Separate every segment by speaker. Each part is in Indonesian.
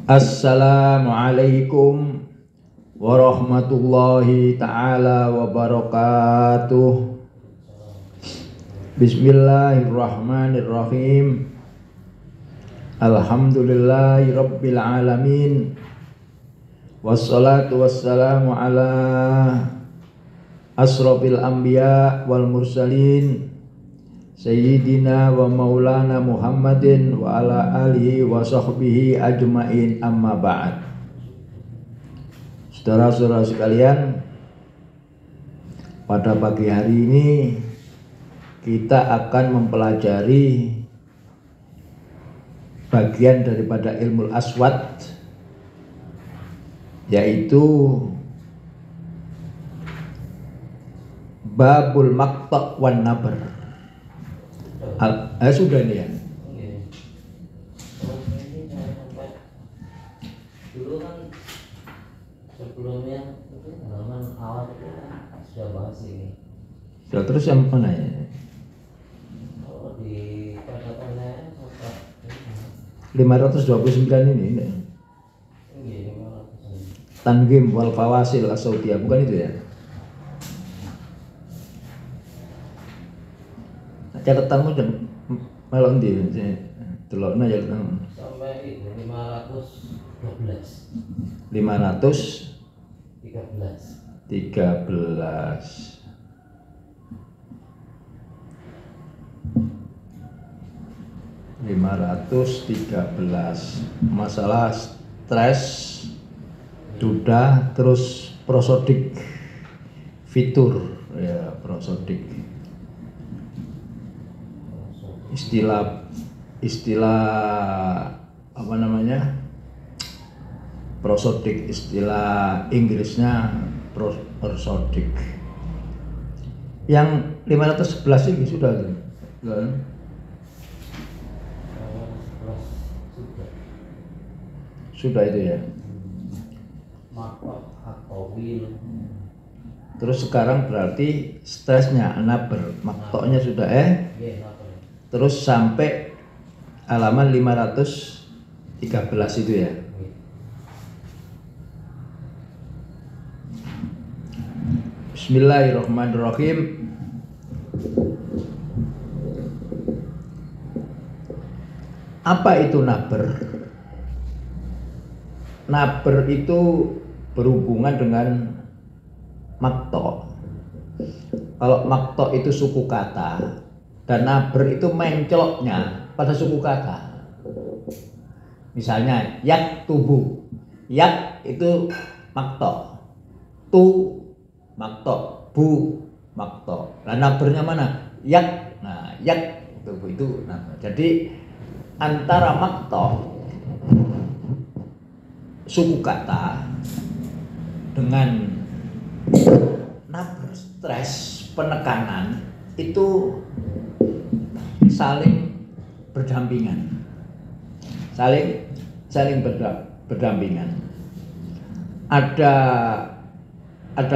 Speaker 1: Assalamualaikum warahmatullahi ta'ala wabarakatuh. Bismillahirrahmanirrahim. Alhamdulillahi rabbil alamin. Wassalatu wassalamu ala asrofil anbiya wal mursalin Sayyidina wa maulana Muhammadin wa ala alihi wa sahbihi ajma'in, amma ba'd. Saudara-saudara sekalian, pada pagi hari ini kita akan mempelajari bagian daripada ilmu aswad, yaitu babul maqta' wan nabar. Sudah nih ya.
Speaker 2: Dulu kan sebelumnya itu halaman awal itu sudah bahas ini.
Speaker 1: Sudah, terus yang mana ya?
Speaker 2: Kalau di catatannya
Speaker 1: 529 ini.
Speaker 2: Iya,
Speaker 1: Tanghim wal fawasil as-sautiyah, bukan itu ya? Catatanmu jam malam di telokna ya
Speaker 2: sampai itu 513.
Speaker 1: 513 masalah stres, duda, terus prosodik fitur ya, prosodik istilah apa namanya, prosodik, istilah Inggrisnya prosodik. Yang 511 ini sudah kan? Sudah itu ya. Terus sekarang berarti stresnya naber, maktoknya sudah terus sampai halaman 513 itu ya. Bismillahirrahmanirrahim. Apa itu naber? Naber itu berhubungan dengan makto. Kalau makto itu suku kata, dan naber itu mencoloknya pada suku kata. Misalnya yak tubuh, yak itu makto, tu makto, bu makto. Nah nabernya mana? Yak, nah yak tubuh itu naber. Jadi antara makto suku kata dengan naber stres, penekanan itu saling berdampingan, saling berdampingan. Ada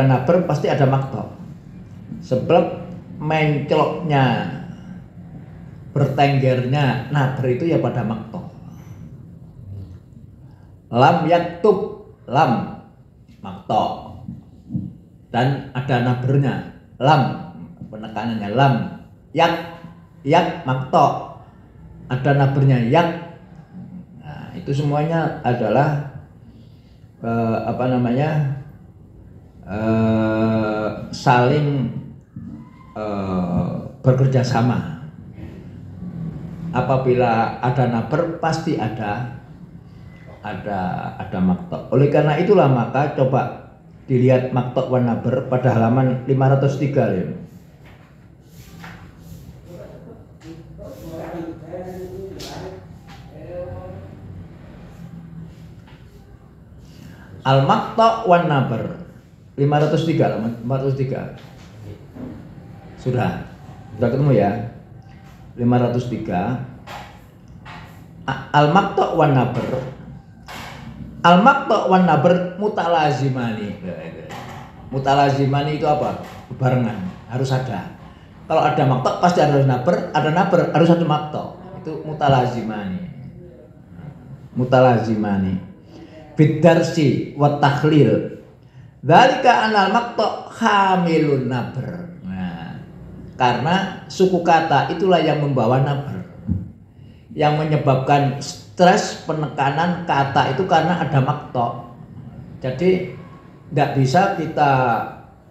Speaker 1: naber pasti ada makto. Sebab menceloknya, bertenggernya naber itu ya pada makto. Lam yaktub, lam makto, dan ada nabernya, lam penekanannya, lam yak makto, ada nabernya yak. Nah, itu semuanya adalah saling bekerja sama. Apabila ada naber pasti ada makto. Oleh karena itulah maka coba dilihat makto wan naber pada halaman 503 ya. Al-Maqta' wan Nabar 503. Sudah ketemu ya. 503 Al-Maqta' wan Nabar. Al-Maqta' wan Nabar mutalazimani. Mutalazimani itu apa? Barengan, harus ada. Kalau ada maqta' pasti ada nabar, harus ada maqta'. Itu mutalazimani. bidarsi wa takhlil. Dzalika anal maqta hamilun nabr. Nah, karena suku kata itulah yang membawa nabr. Yang menyebabkan stres, penekanan kata itu karena ada maqta. Jadi tidak bisa kita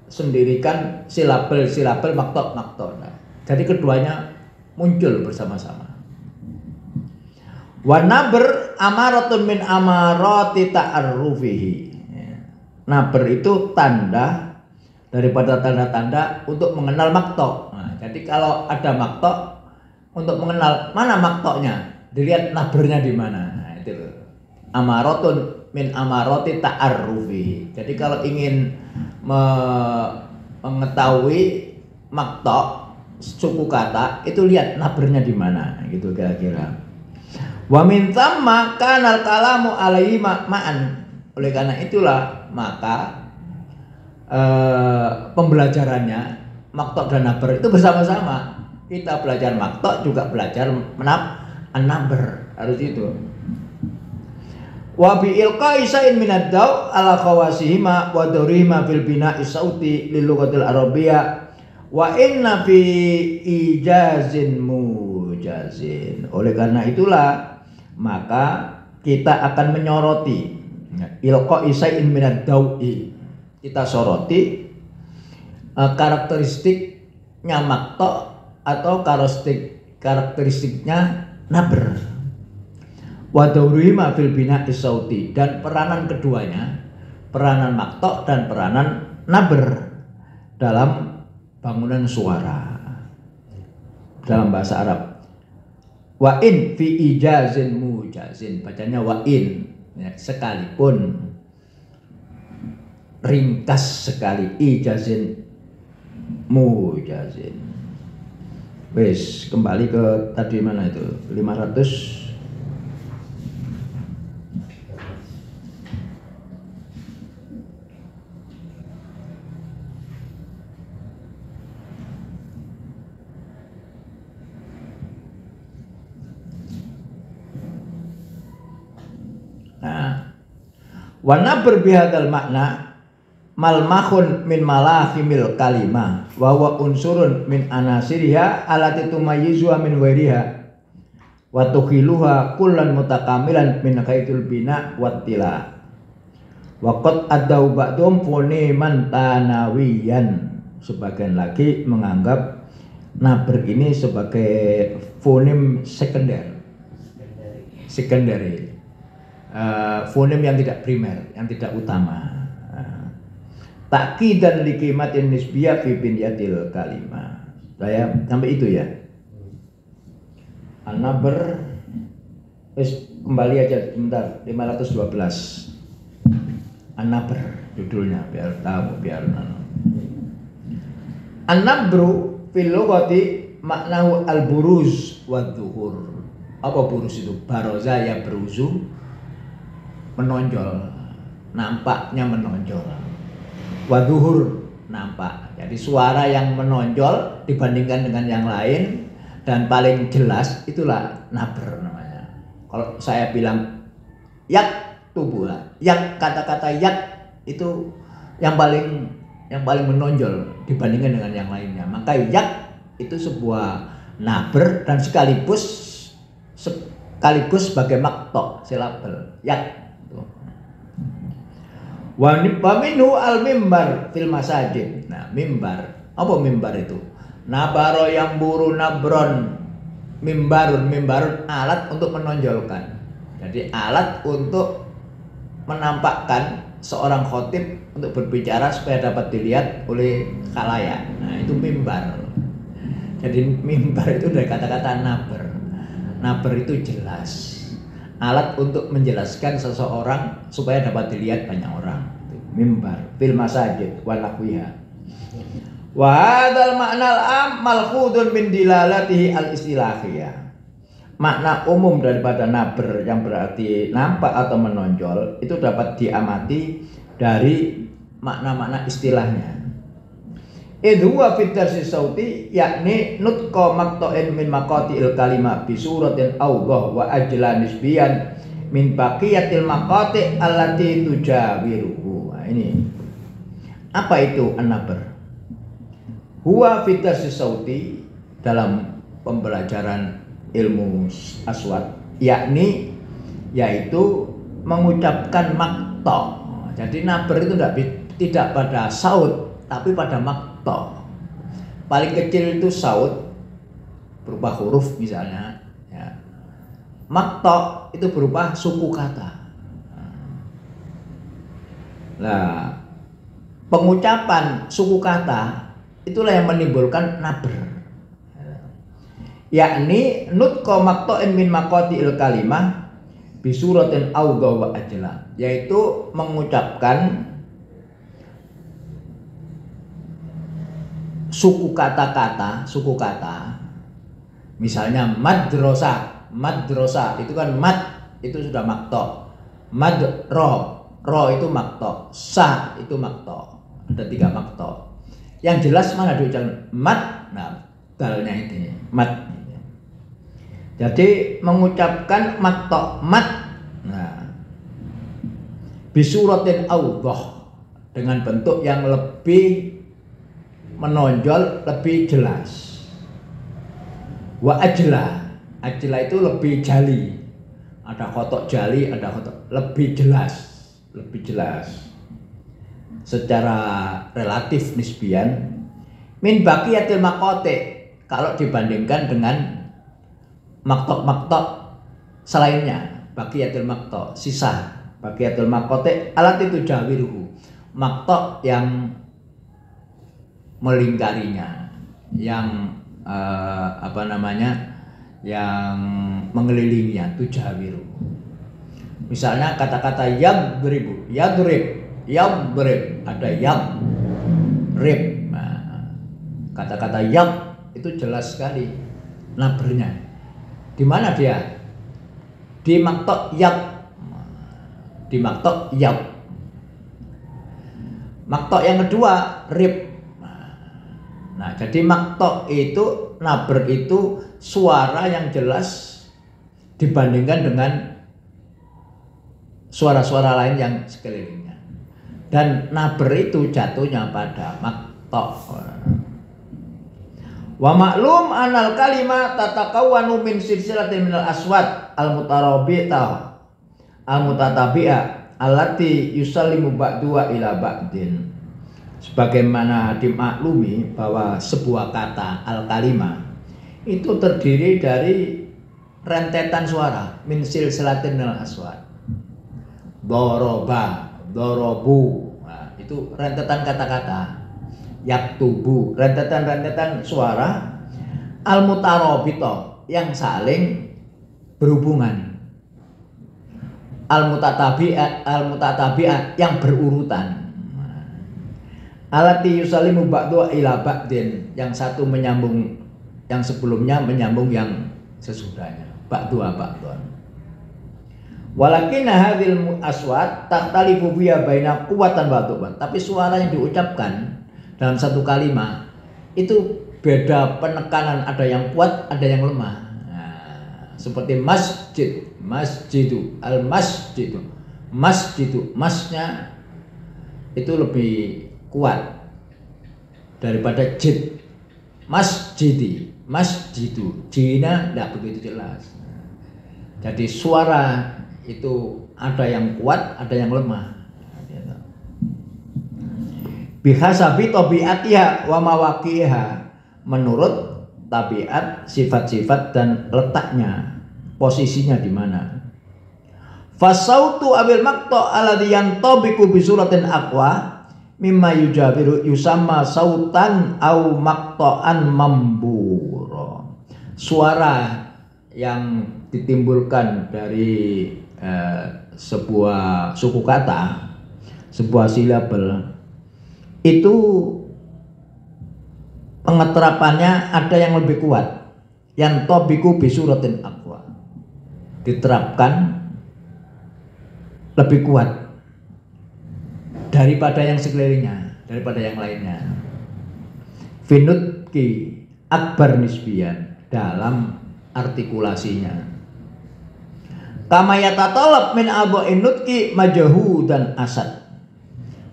Speaker 1: sendirikan silabel maqta. Nah, jadi keduanya muncul bersama-sama. Wa nabr amaratun min amarati ta'arrufihi. Nabr itu tanda daripada tanda-tanda untuk mengenal maqta. Nah, jadi kalau ada maqta, untuk mengenal mana maqtanya, dilihat nabrnya di mana. Nah, itu amaratun min amarati ta'arrufihi. Jadi kalau ingin mengetahui maqta suku kata, itu lihat nabrnya di mana, gitu kira-kira. Wa min thamma kanal kalamu alaihi ma'an. Oleh karena itulah maka pembelajarannya maqta dan nabr itu bersama-sama. Kita belajar maqta juga belajar nabr, harus itu. Wa bi ilqa'i sa'in min ad-daw ala khawasihima wa durima fil bina'i sauti lil lughatil arabiyyah wa inna fi ijazin mujazin. Oleh karena itulah maka kita akan menyoroti ilqa'i sa'in min ad-dawi. Kita soroti karakteristiknya maqta atau karakteristiknya nabr. Wa dawrihima fil bina'i sauti, dan peranan keduanya, peranan maqta dan peranan nabr dalam bangunan suara dalam bahasa Arab. Wa in fi ijazin mujazin, bacanya wa in, ya, sekalipun ringkas sekali, ijazin mujazin. Wes, kembali ke tadi mana itu 500. Nah, wa nabr bihadzal makna malmahun min malahimil kalimah wa huwa unsurun min anasiriha allati tumayyizuha min ghairiha wa tukhiluha kullan mutakamilan min kaitul bina wattila wa qad adau ba'dhum foniman tanawiyan. Sebagian lagi menganggap nabr ini sebagai fonim sekunder, fonim yang tidak primer, yang tidak utama. Takidan likimatin nisbiyah fi binyatil kalimah. Saya sampai itu ya. An-nabr, kembali aja sebentar, 512. An-nabr judulnya biar tahu, biar An-nabru fil lughati maknahu al-buruz wa dhuhur. Apa buruz itu? Baroza ya beruzu, menonjol, nampaknya menonjol. Wadhuhur, nampak. Jadi suara yang menonjol dibandingkan dengan yang lain dan paling jelas, itulah nabr namanya. Kalau saya bilang yak tubuh, yak, kata-kata yak itu yang paling menonjol dibandingkan dengan yang lainnya. Maka yak itu sebuah nabr dan sekaligus sebagai maqta, silabel yak. Wa minhu al-mimbar fil masajid. Nah, mimbar. Apa mimbar itu? Nabaro yang buru nabron. Mimbarun alat untuk menonjolkan. Jadi alat untuk menampakkan seorang khotib untuk berbicara supaya dapat dilihat oleh khalayak. Nah, itu mimbar. Jadi mimbar itu dari kata-kata nabr. Nabr itu jelas. Alat untuk menjelaskan seseorang supaya dapat dilihat banyak orang. Mimbar fil masajid wa nahwiha. Wa hadzal ma'nal am malkhudun min dilalatihi al-istilahiyah. Makna umum daripada nabr yang berarti nampak atau menonjol itu dapat diamati dari makna-makna istilahnya. Idhuwa fit darsi sauti yakni nutqa maqta'in min maqati'il kalimah bi suratin awdah wa ajla nisbiyan min baqiyatil maqati allati tujawiruhu. Nah, ini apa itu an-nabr? Huwa fitarsi sauti, dalam pembelajaran ilmu aswat, yakni yaitu mengucapkan makto. Jadi nabr itu tidak pada saut tapi pada makto. Paling kecil itu saut berupa huruf misalnya, ya. Makto itu berupa suku kata. Nah, pengucapan suku kata itulah yang menimbulkan nabr, yakni nutqa maqta'in min maqati'il kalimah bisuratin awdha wa ajla, yaitu mengucapkan suku kata, misalnya madrasah itu kan itu sudah makto, ro itu makto, sa itu makto, ada 3 makto. Yang jelas mana diucapkan mat, nah dalnya ini mat. Jadi mengucapkan makto mat, nah bisuratin awdhah, dengan bentuk yang lebih menonjol, lebih jelas. Wa ajla itu lebih jali, ada khotok jali, ada khotok lebih jelas secara relatif nisbian min baqiyatil maqati, kalau dibandingkan dengan maktok selainnya. Baqiyatil makto, sisa baqiyatil maqati alat itu jawiruhu, maktok yang melingkarinya, yang yang mengelilinginya, tujawiru. Misalnya kata-kata yadrib, ada rib. Nah, kata-kata yab itu jelas sekali nabrnya. Di mana dia? Di maktok yab. Maktok yang kedua rib. Nah, jadi maktok itu, nabr itu suara yang jelas dibandingkan dengan suara-suara lain yang sekelilingnya. Dan nabr itu jatuhnya pada maktok. Wa maklum anal kalimat tatakawwanu min silsilatin minal aswat al-mutarabita al-mutatabi'a allati yusallimu ba'duha ila ba'din. Sebagaimana dimaklumi bahwa sebuah kata al-kalimah itu terdiri dari rentetan suara min silsilatin minal aswat. Doroba, dorobu, nah, itu rentetan kata-kata. Yaktubu, rentetan suara. Al-mutarabita, yang saling berhubungan. Al-mutatabi'at, yang berurutan. Alati yusallimu ba'du ila ba'din, yang satu menyambung yang sebelumnya, menyambung yang sesudahnya. Ba'du'a ba'du'an. Walakin hadhil aswat takhtalifu biya baina quwwatan wa dhu'fan. Tapi suara yang diucapkan dalam satu kalimat itu beda penekanan, ada yang kuat, ada yang lemah. Nah, seperti masjidu, al-masjidu. Masnya itu lebih kuat daripada jid. Masjidu, jina tidak begitu jelas. Jadi suara itu ada yang kuat, ada yang lemah. Bihasabi tabiatiha wa mawaqiha, menurut tabiat, sifat-sifat dan letaknya, posisinya di mana. Fasautu abil maqta alladhi yantabiqu bi suratin aqwa mimma yujabiru yusamma sautan au maqta'an mambura. Suara yang ditimbulkan dari sebuah suku kata, sebuah silabel, itu pengeterapannya ada yang lebih kuat, yang tabiqu bi suratin aqwa, diterapkan lebih kuat daripada yang sekelilingnya, daripada yang lainnya. Finutki akbar nisbiyan, dalam artikulasinya. Kama yatatalab min adha'in nutqi majahu dan asad.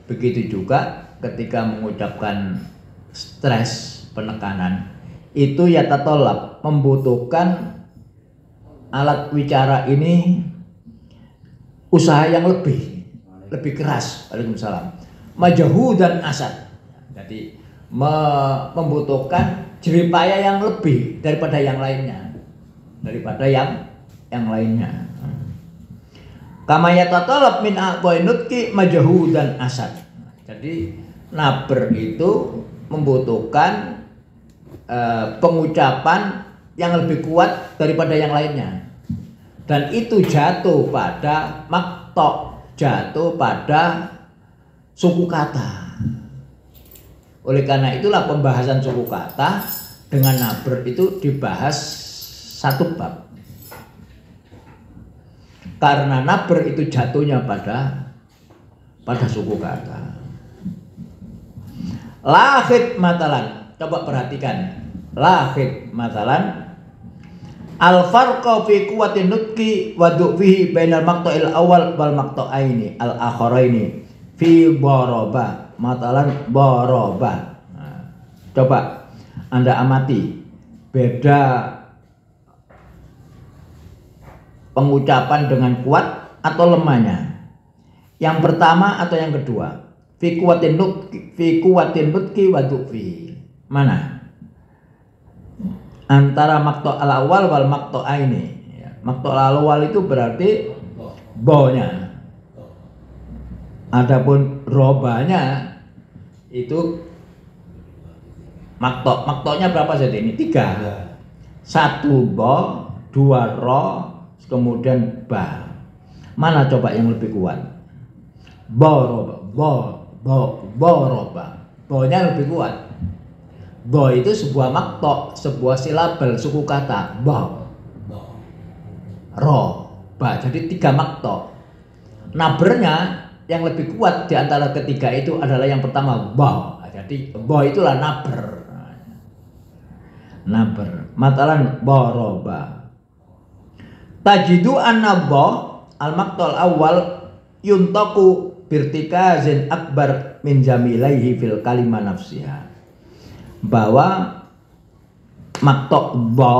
Speaker 1: Begitu juga ketika mengucapkan stres, penekanan, itu yatatalab, membutuhkan alat wicara ini usaha yang lebih keras. Waalaikumsalam. Majahu dan asad. Jadi membutuhkan jeripaya yang lebih daripada yang lainnya. Kama yatatalab min aqwain nutqi majahu dan asad. Jadi naber itu membutuhkan pengucapan yang lebih kuat daripada yang lainnya. Dan itu jatuh pada makto, jatuh pada suku kata. Oleh karena itulah pembahasan suku kata dengan naber itu dibahas satu bab. Karena naber itu jatuhnya pada suku kata. Lahid matalan, coba perhatikan. Lahid matalan, al farqa fi quwwatin nutqi wa du'fihi bainal maqta'il awal wal maqta'aini al akharaini fi daraba matalan daraba. Nah, coba Anda amati beda pengucapan dengan kuat atau lemahnya. Yang pertama atau yang kedua? Fi quwwatin nutqi wa du'fihi. Mana? Antara maqta' al-awwal wal maqta'aini. Ya, maqta' al-awwal itu berarti bo-nya. Adapun robanya itu makto-nya berapa saja ini? 3. 1 bo, 2 ro, kemudian ba. Mana coba yang lebih kuat? Boroba, boroba. Bo-nya lebih kuat. Bo itu sebuah makto, sebuah silabel suku kata. Bo, ro, ba. Jadi 3 makto. Nabernya yang lebih kuat di antara ketiga itu adalah yang pertama bo. Jadi bo itulah naber. Naber. Matalan boroba. Tajidu an-nabba al-maqtal awal yuntaku birtikazin akbar min jamilaihi fil kalimah nafsiha. Bahwa maktok bo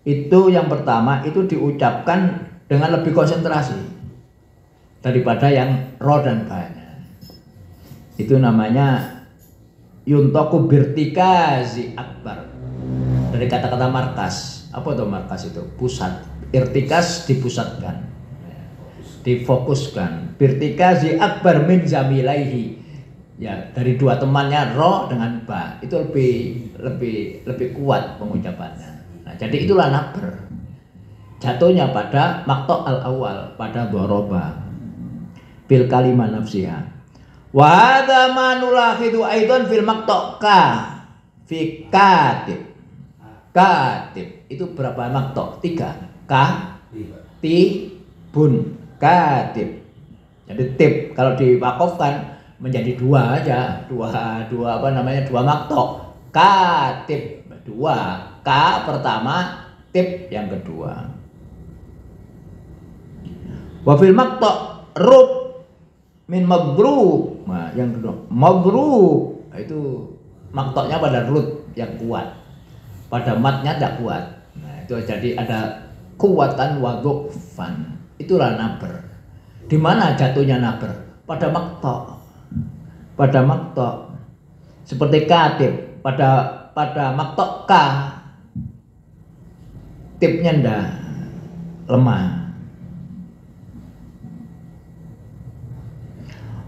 Speaker 1: itu yang pertama itu diucapkan dengan lebih konsentrasi daripada yang ro dan ba-nya. Itu namanya yuntaku birtikazi akbar. Dari kata-kata markas. Apa itu markas itu? Pusat. Irtikas dipusatkan, difokuskan. Birtikazi akbar min zamilaihi. Ya, dari 2 temannya ro dengan ba itu lebih kuat pengucapannya. Nah, jadi itulah naber. Jatuhnya pada makto al awal, pada doroba. Bil kalimah nafsiha. Wa hadza ma nulahidu aidan fil makto ka fi katib. Katib itu berapa makto? 3. Ka, ti, bun, katib. Jadi tip kalau diwakofkan menjadi 2 aja, 2 apa namanya, 2 makto. Katib 2, ka pertama, tip yang kedua. Wa fil makto rub min mabruk. Nah, yang kedua mabruk itu maktonya pada rut yang kuat, pada matnya tidak kuat. Nah, itu jadi ada kuwatan wa dhufan. Itulah naber. Di mana jatuhnya naber? Pada makto. Pada makto. Seperti katib pada makto ka. Tipnya ndak lemah.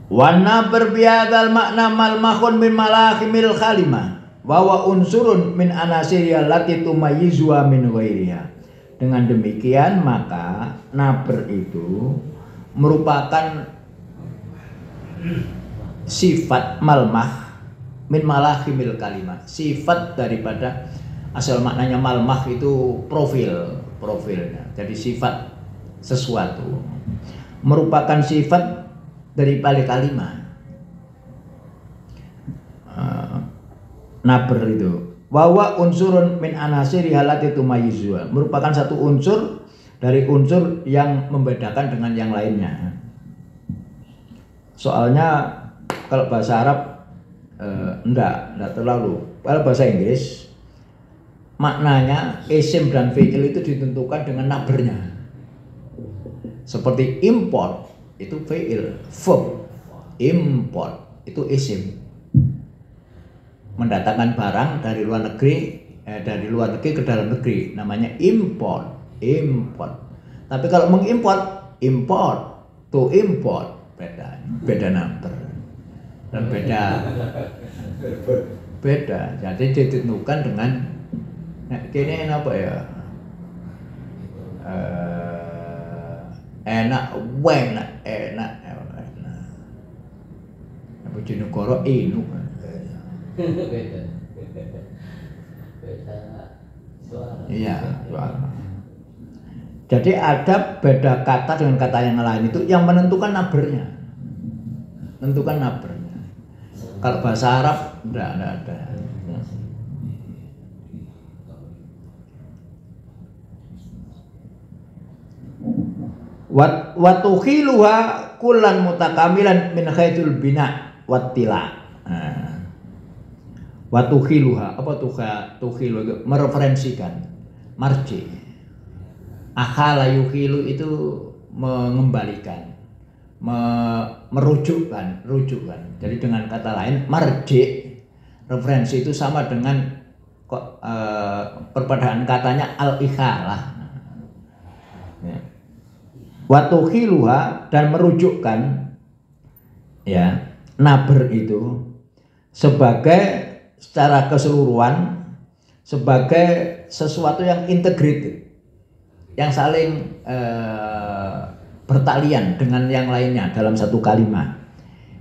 Speaker 1: Wana berbihadal makna malmahun min malahimil kalimah wa wa unsurun min anasiriya lati tumayizwa min ghairiha. Dengan demikian maka naber itu merupakan sifat malmah min malahimil kalimah. Sifat daripada, asal maknanya malmah itu profilnya. Jadi sifat sesuatu. Merupakan sifat dari balik kalimat. Naber itu wawa unsurun min anasiri halati tumayizwa, merupakan satu unsur dari unsur yang membedakan dengan yang lainnya. Soalnya kalau bahasa Arab enggak terlalu. Kalau bahasa Inggris maknanya isim dan fi'il itu ditentukan dengan nabernya. Seperti import itu fi'il, verb. Import itu isim. Mendatangkan barang dari luar negeri ke dalam negeri namanya import. Tapi kalau mengimport, to import beda number dan beda. Jadi ditentukan dengan kini apa ya? Enak. Bojonegoro inu.
Speaker 2: Beda suara.
Speaker 1: Iya, suara. Jadi ada beda kata dengan kata yang lain itu yang menentukan nabernya. Kalau bahasa Arab enggak ada. Wa tukhiluha kullan mutakamilan min khairul bina wattila. Wa tukhiluha, apa tukhilu itu mereferensikan, marji. Akhala yukhilu itu mengembalikan, merujukkan. Jadi dengan kata lain marji, referensi itu sama dengan perpadaan katanya al-ikhalah. Ya. Wa tukhiluha, dan merujukkan ya naber itu sebagai secara keseluruhan sebagai sesuatu yang integrated, yang saling bertalian dengan yang lainnya dalam satu kalimat.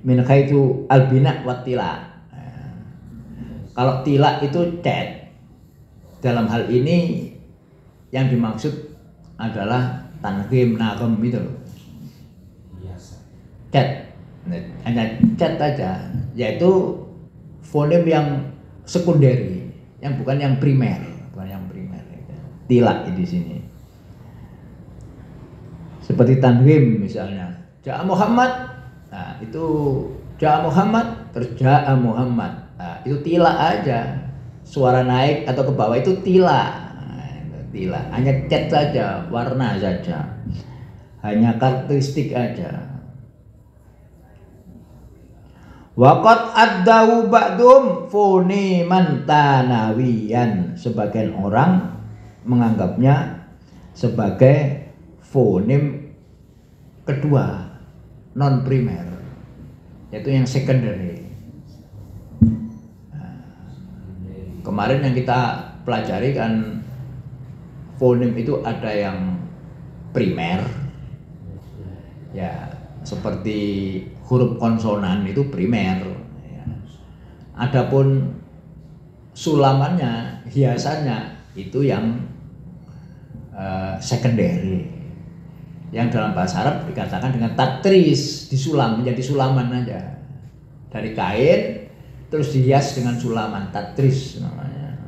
Speaker 1: Min khaitu albina wattila. Kalau tila itu cat. Dalam hal ini yang dimaksud adalah tanghim, nagem itu loh. Cat. Hanya cat aja, yaitu fonem yang sekunderi, yang bukan yang primer. Tila di sini. Seperti tanwim misalnya, Ja'a Muhammad, nah itu Ja'a Muhammad, terus Ja'a Muhammad, nah, itu tila aja, suara naik atau ke bawah itu tila, hanya cat saja, warna saja, hanya karakteristik aja. Waqad addahu ba'dum foniman tanawiyan, sebagian orang menganggapnya sebagai fonim kedua, non primer, yaitu yang secondary. Kemarin yang kita pelajari kan fonim itu ada yang primer, ya seperti huruf konsonan itu primer. Ya. Adapun sulamannya, hiasannya itu yang secondary. Yang dalam bahasa Arab dikatakan dengan tatris, disulam, menjadi sulaman aja. Dari kain terus dihias dengan sulaman, tatris namanya.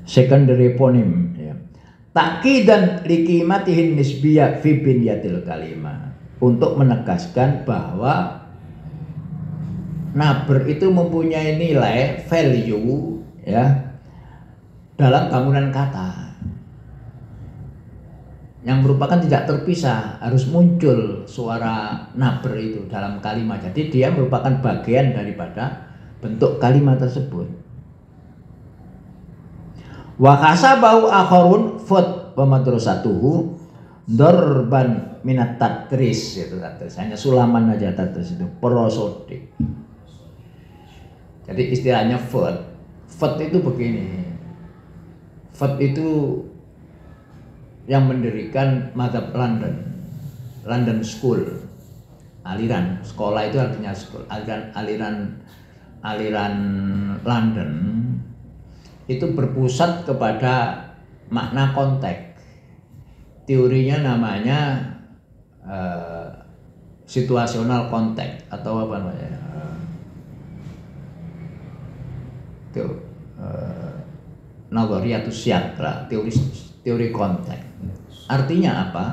Speaker 1: Secondary ponym ya. Takidan likimatihin nisbiyah fi binyatil kalimah, untuk menegaskan bahwa naber itu mempunyai nilai value ya dalam bangunan kata, yang merupakan tidak terpisah, harus muncul suara naber itu dalam kalimat. Jadi dia merupakan bagian daripada bentuk kalimat tersebut. Wa kasabahu akharun fut wa madrasatuhu dorban minat tatris, itu tatris, hanya sulaman aja tatris itu, prosodik. Jadi istilahnya fut itu begini. Fut itu yang mendirikan mazhab London School, aliran sekolah itu artinya school, aliran London itu berpusat kepada makna konteks. Teorinya namanya situasional konteks atau apa namanya? Nazariyatus siyaq, teori konteks. Artinya apa?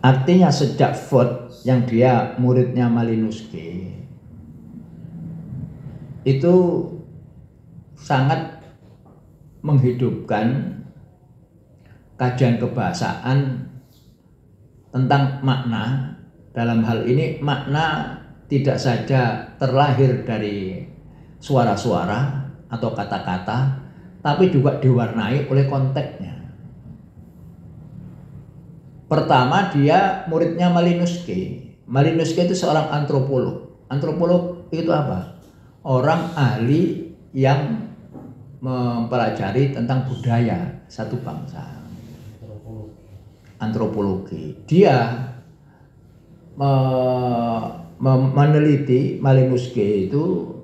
Speaker 1: Artinya sejak Ford yang dia muridnya Malinowski itu sangat menghidupkan kajian kebahasaan tentang makna. Dalam hal ini makna tidak saja terlahir dari suara-suara atau kata-kata, tapi juga diwarnai oleh konteksnya. Pertama, dia muridnya Malinowski. Malinowski itu seorang antropolog. Antropolog itu apa? Orang ahli yang mempelajari tentang budaya satu bangsa. Antropologi. Dia meneliti Malinowski itu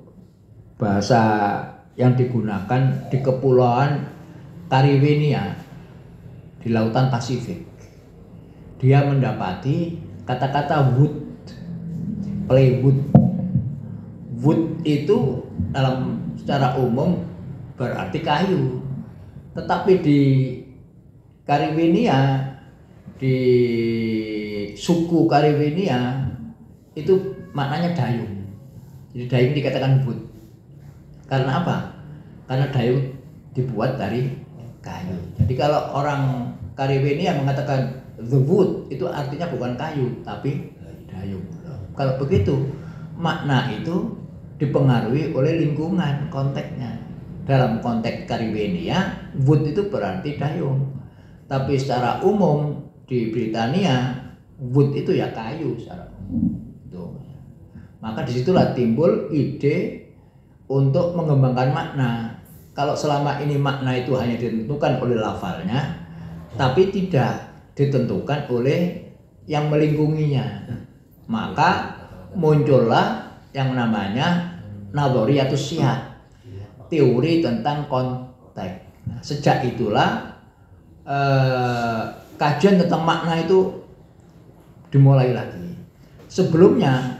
Speaker 1: bahasa yang digunakan di kepulauan Caribbean di lautan Pasifik. Dia mendapati kata-kata wood, plywood. Wood itu dalam secara umum berarti kayu, tetapi di Caribbean, di suku Caribbean itu maknanya dayung. Jadi dayung dikatakan wood. Karena apa? Karena dayung dibuat dari kayu. Jadi kalau orang Caribbean mengatakan the wood, itu artinya bukan kayu tapi dayung. Kalau begitu, makna itu dipengaruhi oleh lingkungan, konteksnya. Dalam konteks Caribbean, wood itu berarti dayung. Tapi secara umum di Britania, wood itu ya kayu secara umum. Tuh. Maka disitulah timbul ide untuk mengembangkan makna. Kalau selama ini makna itu hanya ditentukan oleh lafalnya, tapi tidak ditentukan oleh yang melingkunginya, maka muncullah yang namanya nadhariyatus siyaq, teori tentang konteks. Sejak itulah kajian tentang makna itu dimulai lagi. Sebelumnya,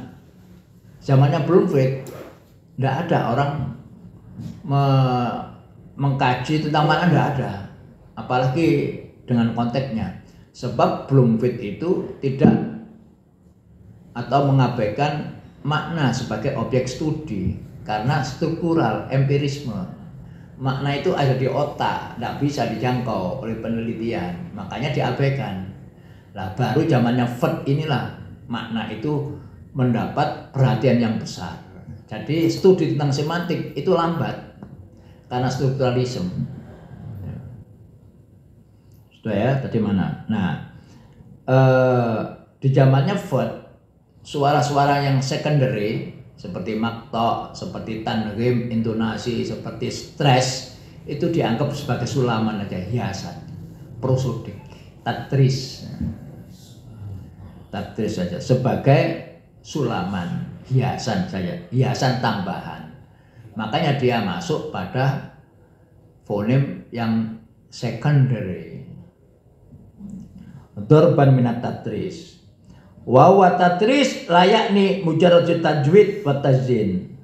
Speaker 1: zamannya Bloomfield, tidak ada orang mengkaji tentang makna, tidak ada, apalagi dengan konteksnya. Sebab Bloomfield itu tidak atau mengabaikan makna sebagai objek studi karena struktural empirisme. Makna itu ada di otak, tidak bisa dijangkau oleh penelitian, makanya diabaikan. Lah baru zamannya Ford inilah makna itu mendapat perhatian yang besar. Jadi studi tentang semantik itu lambat karena strukturalisme. Sudah ya, tadi mana? Nah, di zamannya Ford, suara-suara yang secondary seperti makto, seperti tanrim, intonasi, seperti stres itu dianggap sebagai sulaman aja, hiasan, prosodik, tatris saja sebagai sulaman, hiasan saja, hiasan tambahan. Makanya dia masuk pada fonem yang secondary. Dorban minat tatris. Wa tatris layakni mujarrad tajwid wa tazin.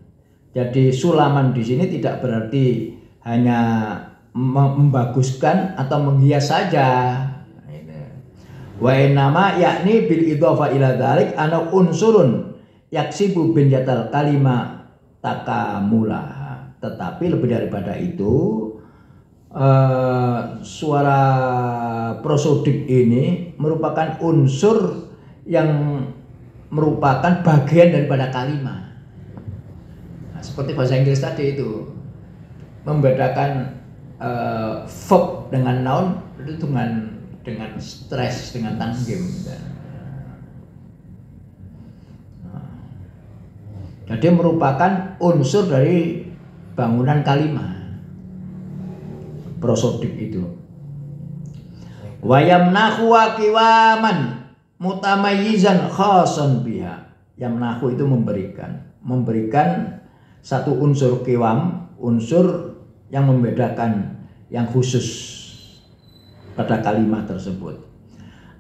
Speaker 1: Jadi sulaman di sini tidak berarti hanya membaguskan atau menghias saja. Wa nama yakni bil idhofa ila dzalik ana unsurun yaksibu bin jatal kalima takamula. Tetapi lebih daripada itu, suara prosodik ini merupakan unsur yang merupakan bagian daripada kalimat. Nah, seperti bahasa Inggris tadi itu membedakan verb dengan noun itu dengan stress, dengan tanggim. Jadi merupakan unsur dari bangunan kalimat prosodik itu. Wayamnahu waqiwaman mutamayyizan khasan biha. Yamnahu itu memberikan satu unsur kiwam, unsur yang membedakan, yang khusus pada kalimat tersebut.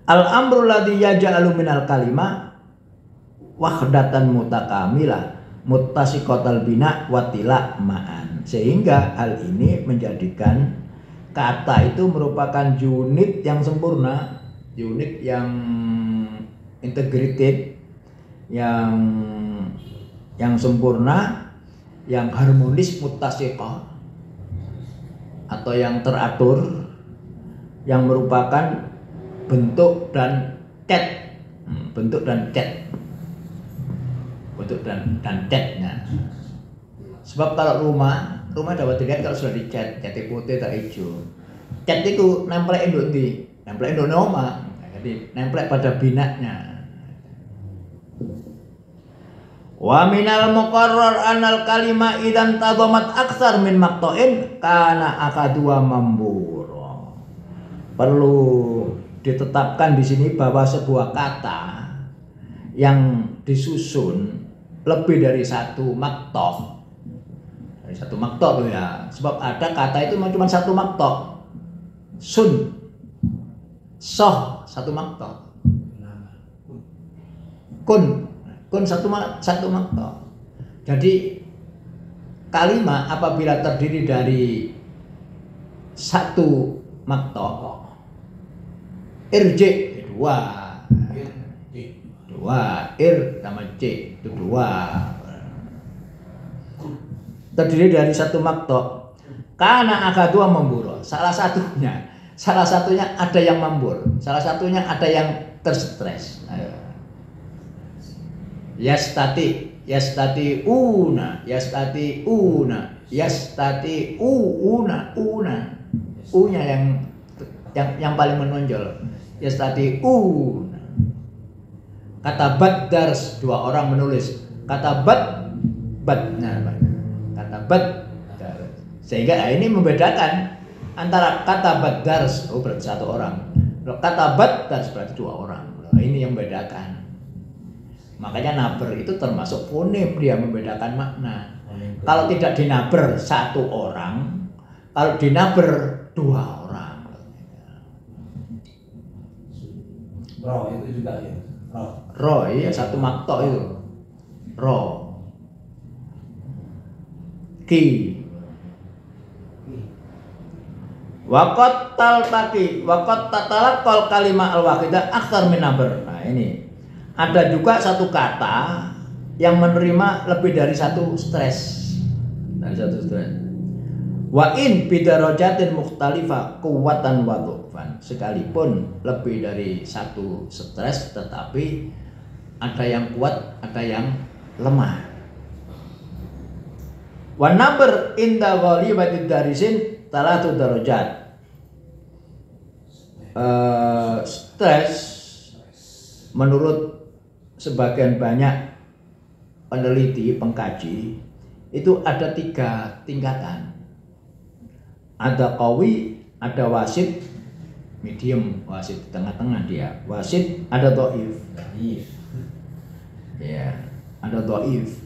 Speaker 1: Al-amru ladzi yaj'alu minal kalimah wahdatan mutakamilah muttasiqatal bina watila ma'an. Sehingga hal ini menjadikan kata itu merupakan unit yang sempurna, unit yang integrated, yang sempurna, yang harmonis, muttasiqah, atau yang teratur, yang merupakan bentuk dan cat, bentuk dan catnya. Sebab kalau rumah dapat dilihat kalau sudah dicat, catnya putih atau hijau. Cat itu nempel induk di, nempel induk oma, jadi nempel pada binaknya. Wa minal muqarrar anal kalima idan tadhamat aksar min maqta'in kana akadua mambur. Perlu ditetapkan di sini bahwa sebuah kata yang disusun lebih dari satu maqta'. Dari satu maqta' tuh ya. Sebab ada kata itu cuma satu maqta'. Sun, soh satu maqta'. Kun satu maqta'. Jadi kalimat apabila terdiri dari satu maqta', irji dua, ir sama c itu dua, terdiri dari satu maqta', karena akadua mambur. Salah satunya ada yang mambur, salah satunya ada yang terstres. Yastati una, u-nya yang paling menonjol. Yastati una. Kata bad dars, dua orang menulis. Kata bad, kata bad. Sehingga ini membedakan antara kata bad dars, berarti satu orang. Kata bad dars berarti dua orang. Ini yang membedakan. Makanya naber itu termasuk fonem, dia membedakan makna. Kalau tidak dinaber satu orang, kalau dinaber dua orang.
Speaker 3: Ro itu juga ya.
Speaker 1: Ro iya satu maqta' itu. Ro. Ki. Waqat taltaqi, waqat tatalaqal kalimah al-wahidah aktsar min naber. Nah, ini. Ada juga satu kata yang menerima lebih dari satu stres. Dari satu stres. Wa in bidarajatin mukhtalifah quwwatan wa dhufan. Sekalipun lebih dari satu stres tetapi ada yang kuat, ada yang lemah. Wa naber inda ghalibati darisin talatu darajat. Stres menurut sebagian banyak peneliti, pengkaji itu ada 3 tingkatan. Ada qawi, ada wasit, medium, wasit di tengah-tengah dia. Wasit, ada dhaif. Ya, ada dhaif.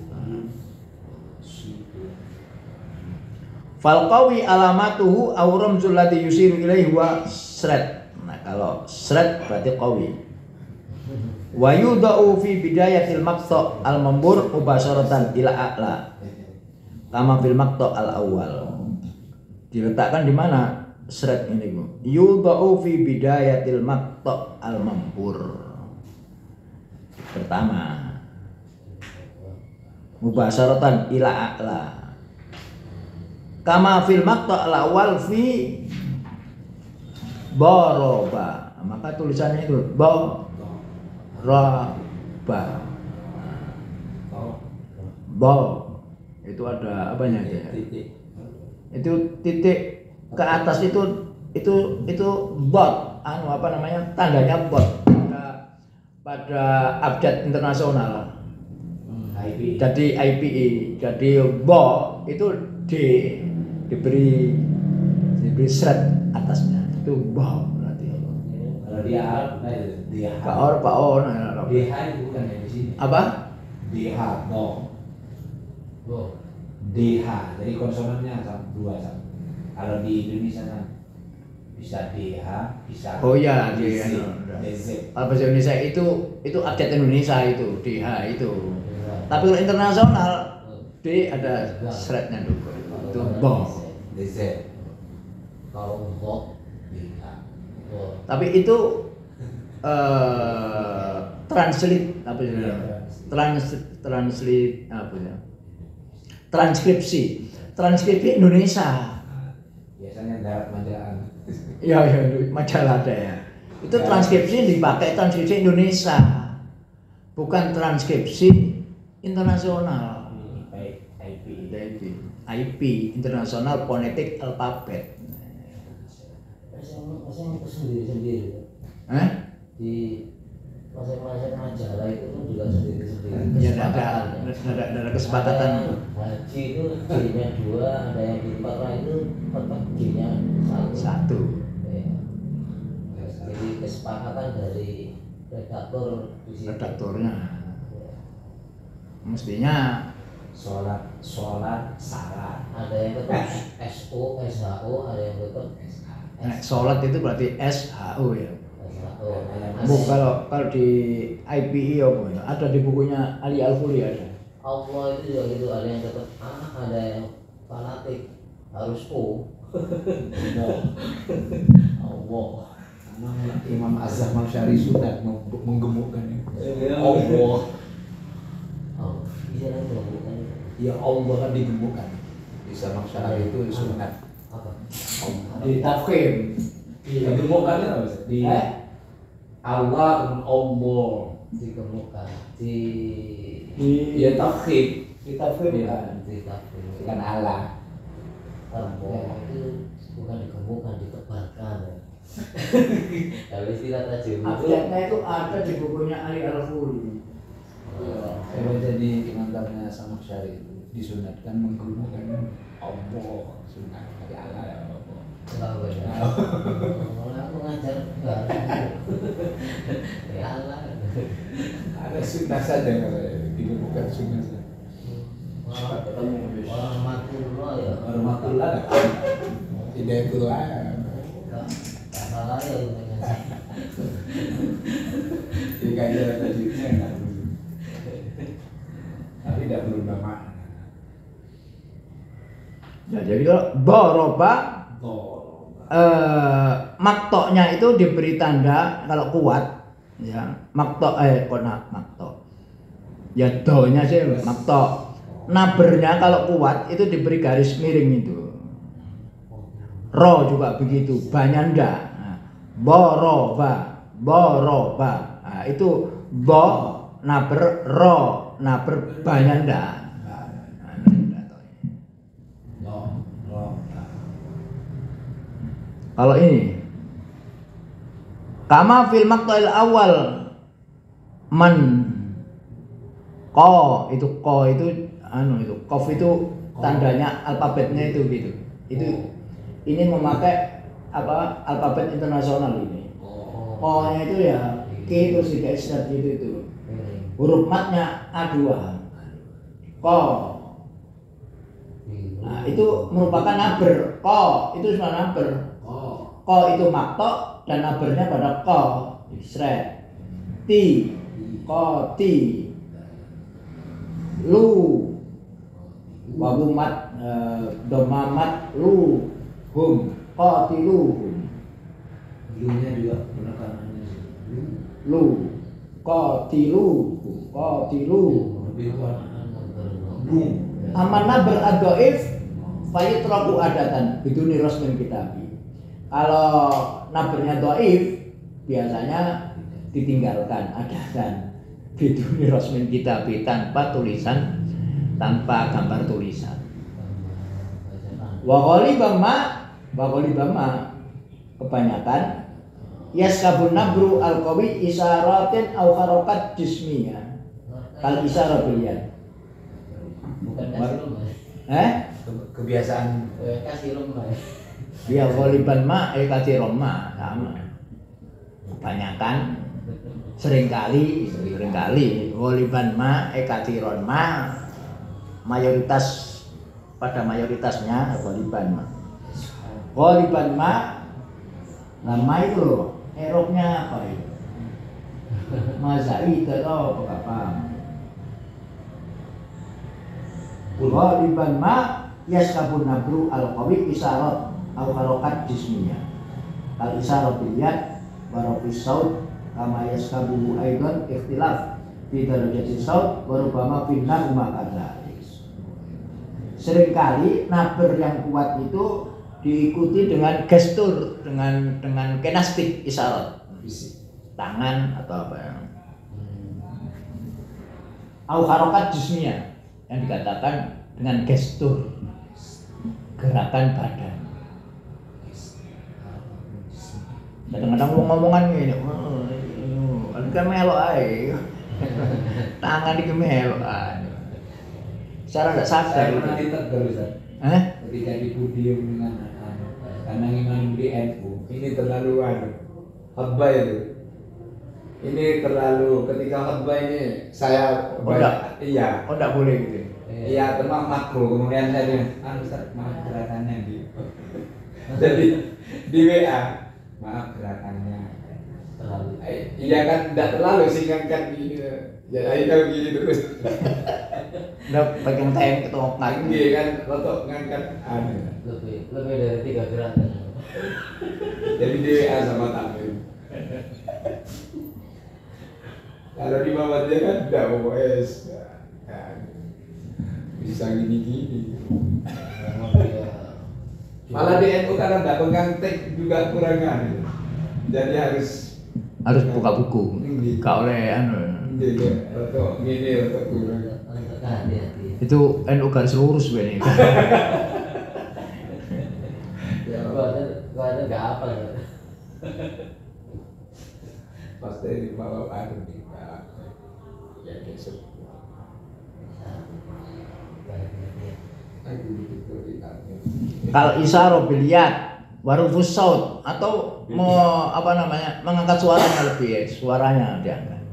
Speaker 1: Fal qawi alamatuhu aw ramzul ladzi yusiru ilaihi wa sred. Nah, kalau sred berarti qawi. Wa yudau fi bidayatil maqta' al mambur mubasharatan ila a'la. Kama fil maqta' al awal. Diletakkan di mana seret ini Bu? Yudau fi bidayatil maqta' al mambur. Pertama, mubasharatan ila a'la. Kama fil maqta' al awal fi baroba. Maka tulisannya itu Raba. Itu ada apanya aja? Itu titik ke atas itu bot, apa namanya? Tandanya bot pada update internasional. Jadi IPE, jadi bo itu diberi seret atasnya. Itu bo.
Speaker 3: Kalau dia DH itu bukan ya di sini.
Speaker 1: Apa?
Speaker 3: DH, no. DH, jadi konsonannya dua sama. Kalau di Indonesia kan bisa DH, bisa.
Speaker 1: Oh iya,
Speaker 3: DZ.
Speaker 1: Kalau bahasa Indonesia itu update Indonesia itu DH itu. Tapi kalau internasional D ada seretnya dulu. Itu bo.
Speaker 3: DZ.
Speaker 2: Kalau enggak,
Speaker 3: Beda.
Speaker 2: oh,
Speaker 1: Tapi itu translate apa ya? Translate apa ya? Transkripsi Indonesia.
Speaker 3: Biasanya darat majalah.
Speaker 1: Ya majalah ada ya. Itu transkripsi dipakai transkripsi Indonesia. Bukan transkripsi internasional. IP International Phonetic Alphabet.
Speaker 2: masing sendiri-sendiri. Di masing-masing majalah itu kan juga sendiri-sendiri.
Speaker 1: Ya ada kesepakatan.
Speaker 2: Haji itu J-nya 2, ada yang di tempat lain itu tetap J-nya 1.
Speaker 1: Satu.
Speaker 2: Ya. Jadi kesepakatan dari redaktor di situ.
Speaker 1: Redaktornya. Mestinya
Speaker 3: Sholat salah.
Speaker 2: Ada yang tetap SO, SHO, ada yang tetap
Speaker 1: sholat itu berarti SHO ya.
Speaker 2: SHO.
Speaker 1: Kalau di IPI apa ya? Ada di bukunya Ali Al-Furi ada.
Speaker 2: Allah itu juga gitu, ada yang tetap A, ada yang fanatik harus O. Allah.
Speaker 3: Imam Azhar Syari sudah menggemukkan itu.
Speaker 2: Allah. Oh, iya kan bukan.
Speaker 3: Ya Allah kan digemukkan. Bisa Syari itu sunat.
Speaker 2: Apa?
Speaker 1: Di tafkhim.
Speaker 3: Digemukkan itu apa? Di Allah dan Allah.
Speaker 2: Digemukkan di
Speaker 3: Ya tafkhim.
Speaker 1: Di tafkhim
Speaker 3: Iya.
Speaker 1: kan.
Speaker 2: di kafir.
Speaker 3: Kan Allah.
Speaker 2: Allah itu bukan digemukkan, ditebarkan. Ya. Kalau istilah tajwid itu
Speaker 1: Abjadnya itu ada di bukunya Ali Al-Furi.
Speaker 3: Saya baca di kitabnya sama Syari itu disunatkan menggunakan Allah sunat dari Allah ya Allah.
Speaker 2: tahu ya. Mulai aku ngajar ya Allah.
Speaker 3: Ada sunnah saja kalau digemukan sunnah saja.
Speaker 2: Orang matullah ya.
Speaker 3: Warahmatullah tidak itu lah.
Speaker 2: Tak salah ya intinya.
Speaker 3: Jika ada tajwidnya kan. Tapi tidak berubah makna.
Speaker 1: Ya, jadi kalau boroba maktoknya itu diberi tanda kalau kuat ya maktok konak maktok ya donya sih maktok nabernya kalau kuat itu diberi garis miring itu ro juga begitu banyanda nah, boroba nah, itu bo naber ro naber banyanda. Kalau ini kama fil maqtal awal man itu qaf itu tandanya alfabetnya itu gitu. Itu ini memakai apa alfabet internasional ini. Q-nya itu ya Q terus digaris itu. Huruf matnya A2. Q. Nah, itu merupakan naber. Q itu cuma naber. Ko itu maktok dan nabernya pada ko isret ti ko ti lu wabumat domamat lu hum ko ti lu hum
Speaker 3: Lu-nya juga penekanannya
Speaker 1: lu ko ti lu ko ti lu
Speaker 3: lebih kuat.
Speaker 1: amanah beradoif fayitraku adatan biduni rosmin kitabi. Kalau nabernya doif biasanya ditinggalkan adatan biduni rosmin kitabi tanpa tulisan tanpa gambar tulisan. Wa ghalibama kebanyakan yaskabun nabru al-qawi isyaratin aw harakat jismiyah kal isyarah bilian.
Speaker 2: Bukan kasih rumah.
Speaker 3: Kebiasaan
Speaker 2: Kasih rumah.
Speaker 1: Ya ghaliban ma katsiran ma sama. Kebanyakan seringkali ghaliban ma katsiran ma mayoritas pada mayoritasnya ghaliban ma nama itu loh eroknya apa itu mazai itu apa ghaliban ma yaskabun nabru al-qawi isyarat au harokat jismiyah al isyarah bil yad wa rafi saut kama yaskabu aidan ikhtilaf fi darajati saut wa rubama fi nahuma kadzalik. Seringkali naber yang kuat itu diikuti dengan gestur, dengan kinastik isyarat
Speaker 3: Fisik.
Speaker 1: tangan atau apa ya. Au harokat jismiyah yang dikatakan dengan gestur gerakan badan. Kadang-kadang ngomongan gini, kan melok ae. Tangan iki melok ae. Secara tidak sadar.
Speaker 3: Saya pernah ditegur Ustaz. Ketika di podium dengan karena imam di NU, ini terlalu khutbah itu. Ini terlalu ketika khutbah ini saya iya.
Speaker 1: Oh enggak boleh gitu.
Speaker 3: Iya, termasuk makro. Kemudian saya bilang, Ustaz, maaf gerakannya di. Jadi di WA, maaf gerakannya. Iya kan, tidak terlalu sih ngangkat gini. Ya, kalau gini terus.
Speaker 1: Udah pegang tangan ketongok
Speaker 3: Tinggi kan, rotok ngangkat
Speaker 2: Lebih dari 3 gerakan.
Speaker 3: Jadi di WA sama tampil. Kalau di bawah dia kan tidak OS. Bisa gini-gini. Malah di NU karena tidak pegang tek juga kurangan. Jadi harus
Speaker 1: buka buku. Gak oleh
Speaker 3: Iya, rotok gini, rotok kurang.
Speaker 2: Hati-hati.
Speaker 1: Itu NU garis lurus sebenarnya.
Speaker 2: Ya, gua ada nggak apa ya.
Speaker 3: Pasti di bawah ada di ya besok.
Speaker 1: Kalau isyarah bil yad warufus saut atau mau mengangkat suaranya lebih ya, suaranya diangkat.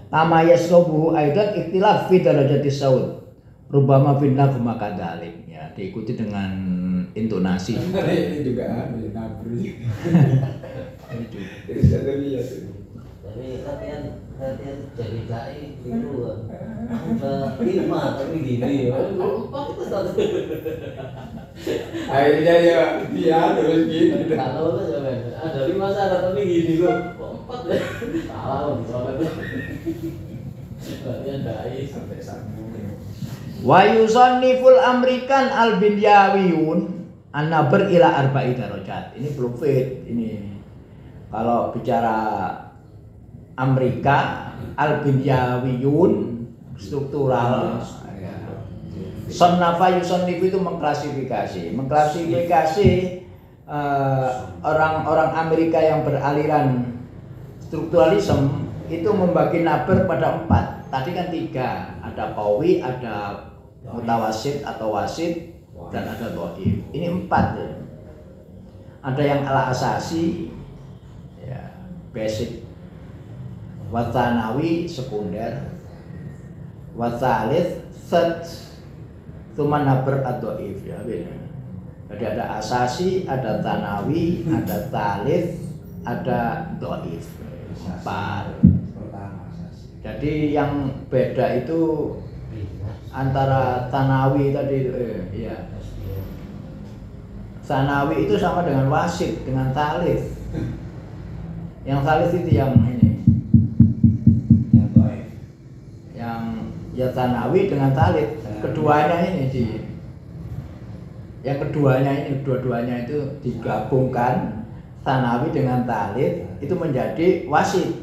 Speaker 1: Kama yasrobuhu aidan ikhtilaf fi darajati saut rubama fi nagma kadzalik ya, diikuti dengan intonasi.
Speaker 3: Ini juga ada nabri. Jadi saya lihat itu.
Speaker 2: Tapi latihan jadi dai itu lima tapi gini.
Speaker 3: Akhirnya ya dia terus gini.
Speaker 2: Kalau ada 5 syarat tapi gini kok 4 ya. Salah soalnya. Latihan dai
Speaker 3: Sampai sambung.
Speaker 1: Wa yusanniful amrikan al binyawiyun an-nabr ila arba'i darajat. Ini belum fit ini. Kalau bicara Amerika al-binyawiyun struktural ya. Sonnafa yusonnif itu mengklasifikasi orang-orang Amerika yang beraliran strukturalisme itu membagi naber pada 4. Tadi kan 3, ada qawi, ada mutawasid atau wasid dan ada dhaif. Ini 4 ya. Ada yang ala asasi ya, basic, watsanawi sekunder, watsalits third, cuman naber atau if ya beda. Jadi ada asasi, ada tanawi, ada tsalits, ada dhaif. 4. Jadi yang beda itu antara tanawi tadi ya. Tanawi itu sama dengan wasid, dengan tsalits. Yang tsalits itu yang ini. Ya tanawi dengan talit, keduanya ini yang keduanya ini dua-duanya itu digabungkan tanawi dengan talit itu menjadi wasid.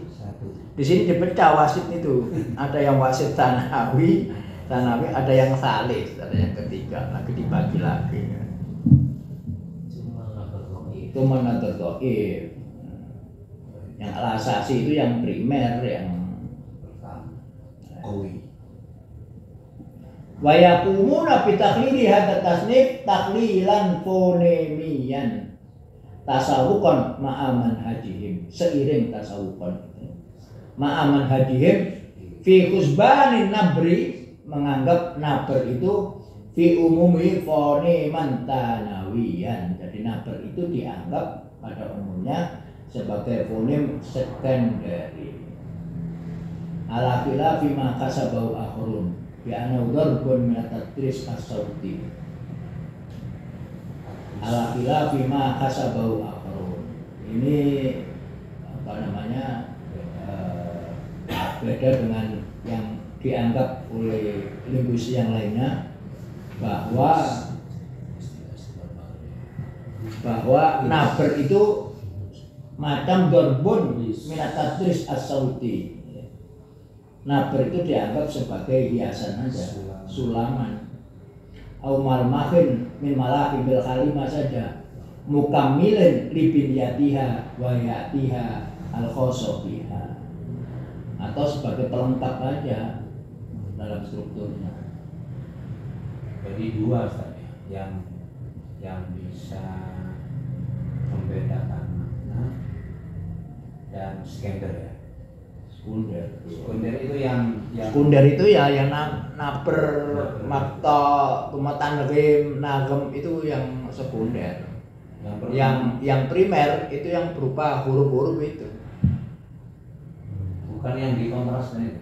Speaker 1: Di sini dipecah wasid itu, ada yang wasid tanawi, ada yang talit, ada yang ketiga lagi dibagi lagi. Itu mana tertoib. Yang asasi itu yang primer, yang qawi. Wa yaqumuna bi takhlili hadza tasnif takhlilan fonemiyan tasawuqan ma'aman hajihim, seiring tasawuqan ma'aman hajihim fi husbanin nabri, menganggap naber itu fi umumi foneman tanawiyan. Jadi naber itu dianggap pada umumnya sebagai fonem sekunderi. Ala khilafi ma kasabau akhrun bi anna darbun min at-tadris as-sauti. ala khilafi ma hasabahu akharun. Ini apa namanya beda dengan yang dianggap oleh linguis yang lainnya bahwa naber itu macam dorbun minat tadris as-sauti. Naber itu dianggap sebagai hiasan aja, sulaman. Au malmahin min malahi bil kalimah saja. Mukammilin li binyatiha wa yatiha al khosobiha. Atau sebagai pelengkap aja dalam strukturnya.
Speaker 3: Jadi dua Ustaz ya, yang bisa membedakan makna dan sekunder ya. Sekunder itu yang
Speaker 1: Sekunder itu ya yang naber, makto, tumatan rim, nagem itu yang sekunder. Yang primer itu yang berupa huruf-huruf itu.
Speaker 3: Bukan yang dikontras itu.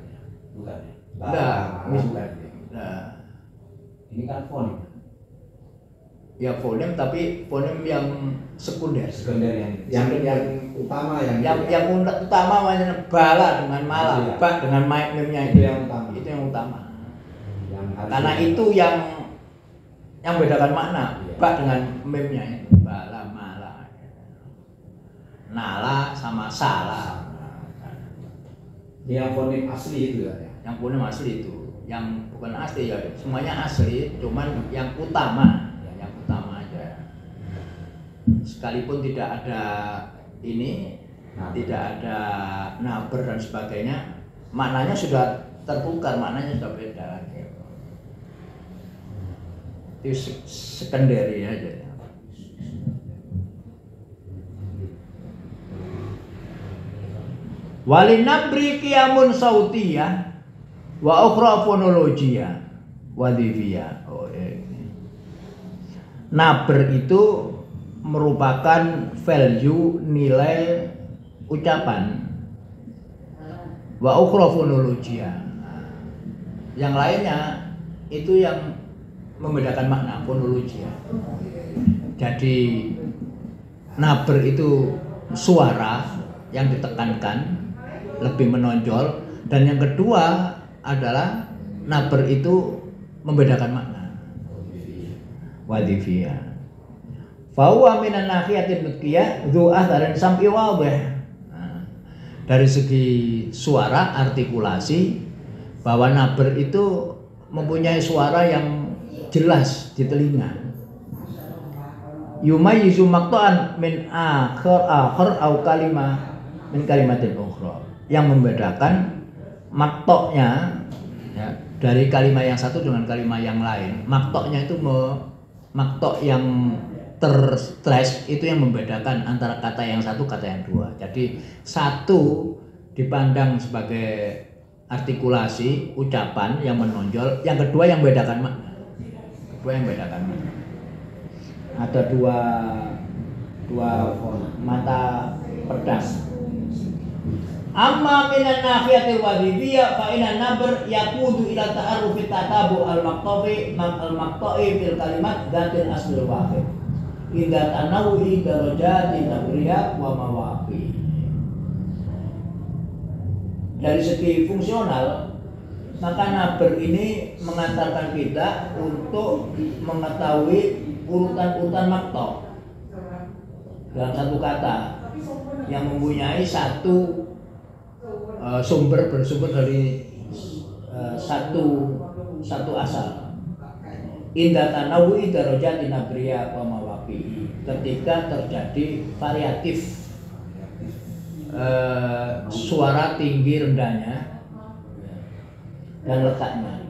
Speaker 3: Bukan.
Speaker 1: Enggak,
Speaker 3: bukan.
Speaker 1: Nah,
Speaker 3: Ini kan fonem.
Speaker 1: ya fonem tapi fonem yang sekunder.
Speaker 3: Sekunder yang utama
Speaker 1: Yang utama namanya bala dengan mala,
Speaker 3: Iya.
Speaker 1: ba dengan memnya
Speaker 3: Itu yang utama.
Speaker 1: Itu yang utama.
Speaker 3: yang harus
Speaker 1: Karena itu yang bedakan makna,
Speaker 3: Iya.
Speaker 1: ba dengan memnya itu bala mala. Nala sama salah.
Speaker 3: yang fonem asli itu ya.
Speaker 1: Yang fonem asli itu, yang bukan asli ya, semuanya asli, cuman yang utama, ya, yang utama aja. Sekalipun tidak ada ini, tidak ada naber dan sebagainya, maknanya sudah tertukar, maknanya sudah beda. Gitu. Itu sekunderi aja. Walinabri qiyamun sautiyah wa ukhra fonologiyah wadhifiyah. Naber itu merupakan value nilai ucapan wa ukhra fonologiyah. Yang lainnya itu yang membedakan makna fonologiyah. Jadi naber itu suara yang ditekankan lebih menonjol, dan yang kedua adalah naber itu membedakan makna wadhifiyah. Fahuwa minan nahiyatin mudkiyah dzu atharin sam'i wadih. Dari segi suara artikulasi, bahwa naber itu mempunyai suara yang jelas di telinga. Yumayyizu maqta'an min akhir au kalimah min kalimatin ukhra, yang membedakan maktoknya ya, dari kalimat yang satu dengan kalimat yang lain. Maktoknya itu maktok yang terstress, itu yang membedakan antara kata yang satu kata yang dua. Jadi satu dipandang sebagai artikulasi ucapan yang menonjol, yang kedua yang membedakan makna. Ada dua mata pedang. Amma minan nahiyatil wadhifiyah fa inna nabr yaqudu ila ta'arrufi tatabu al-maqta'i fil kalimat dzatil aslil wahid. Idza tanawwi darajati nabriya wa mawaqi. Dari segi fungsional, maka nabr ini mengantarkan kita untuk mengetahui urutan-urutan maqta' dalam satu kata yang mempunyai satu bersumber dari satu asal. Inda tanawwi darajati nabriya wa mawaqi. Ketika terjadi variatif suara tinggi rendahnya dan letaknya,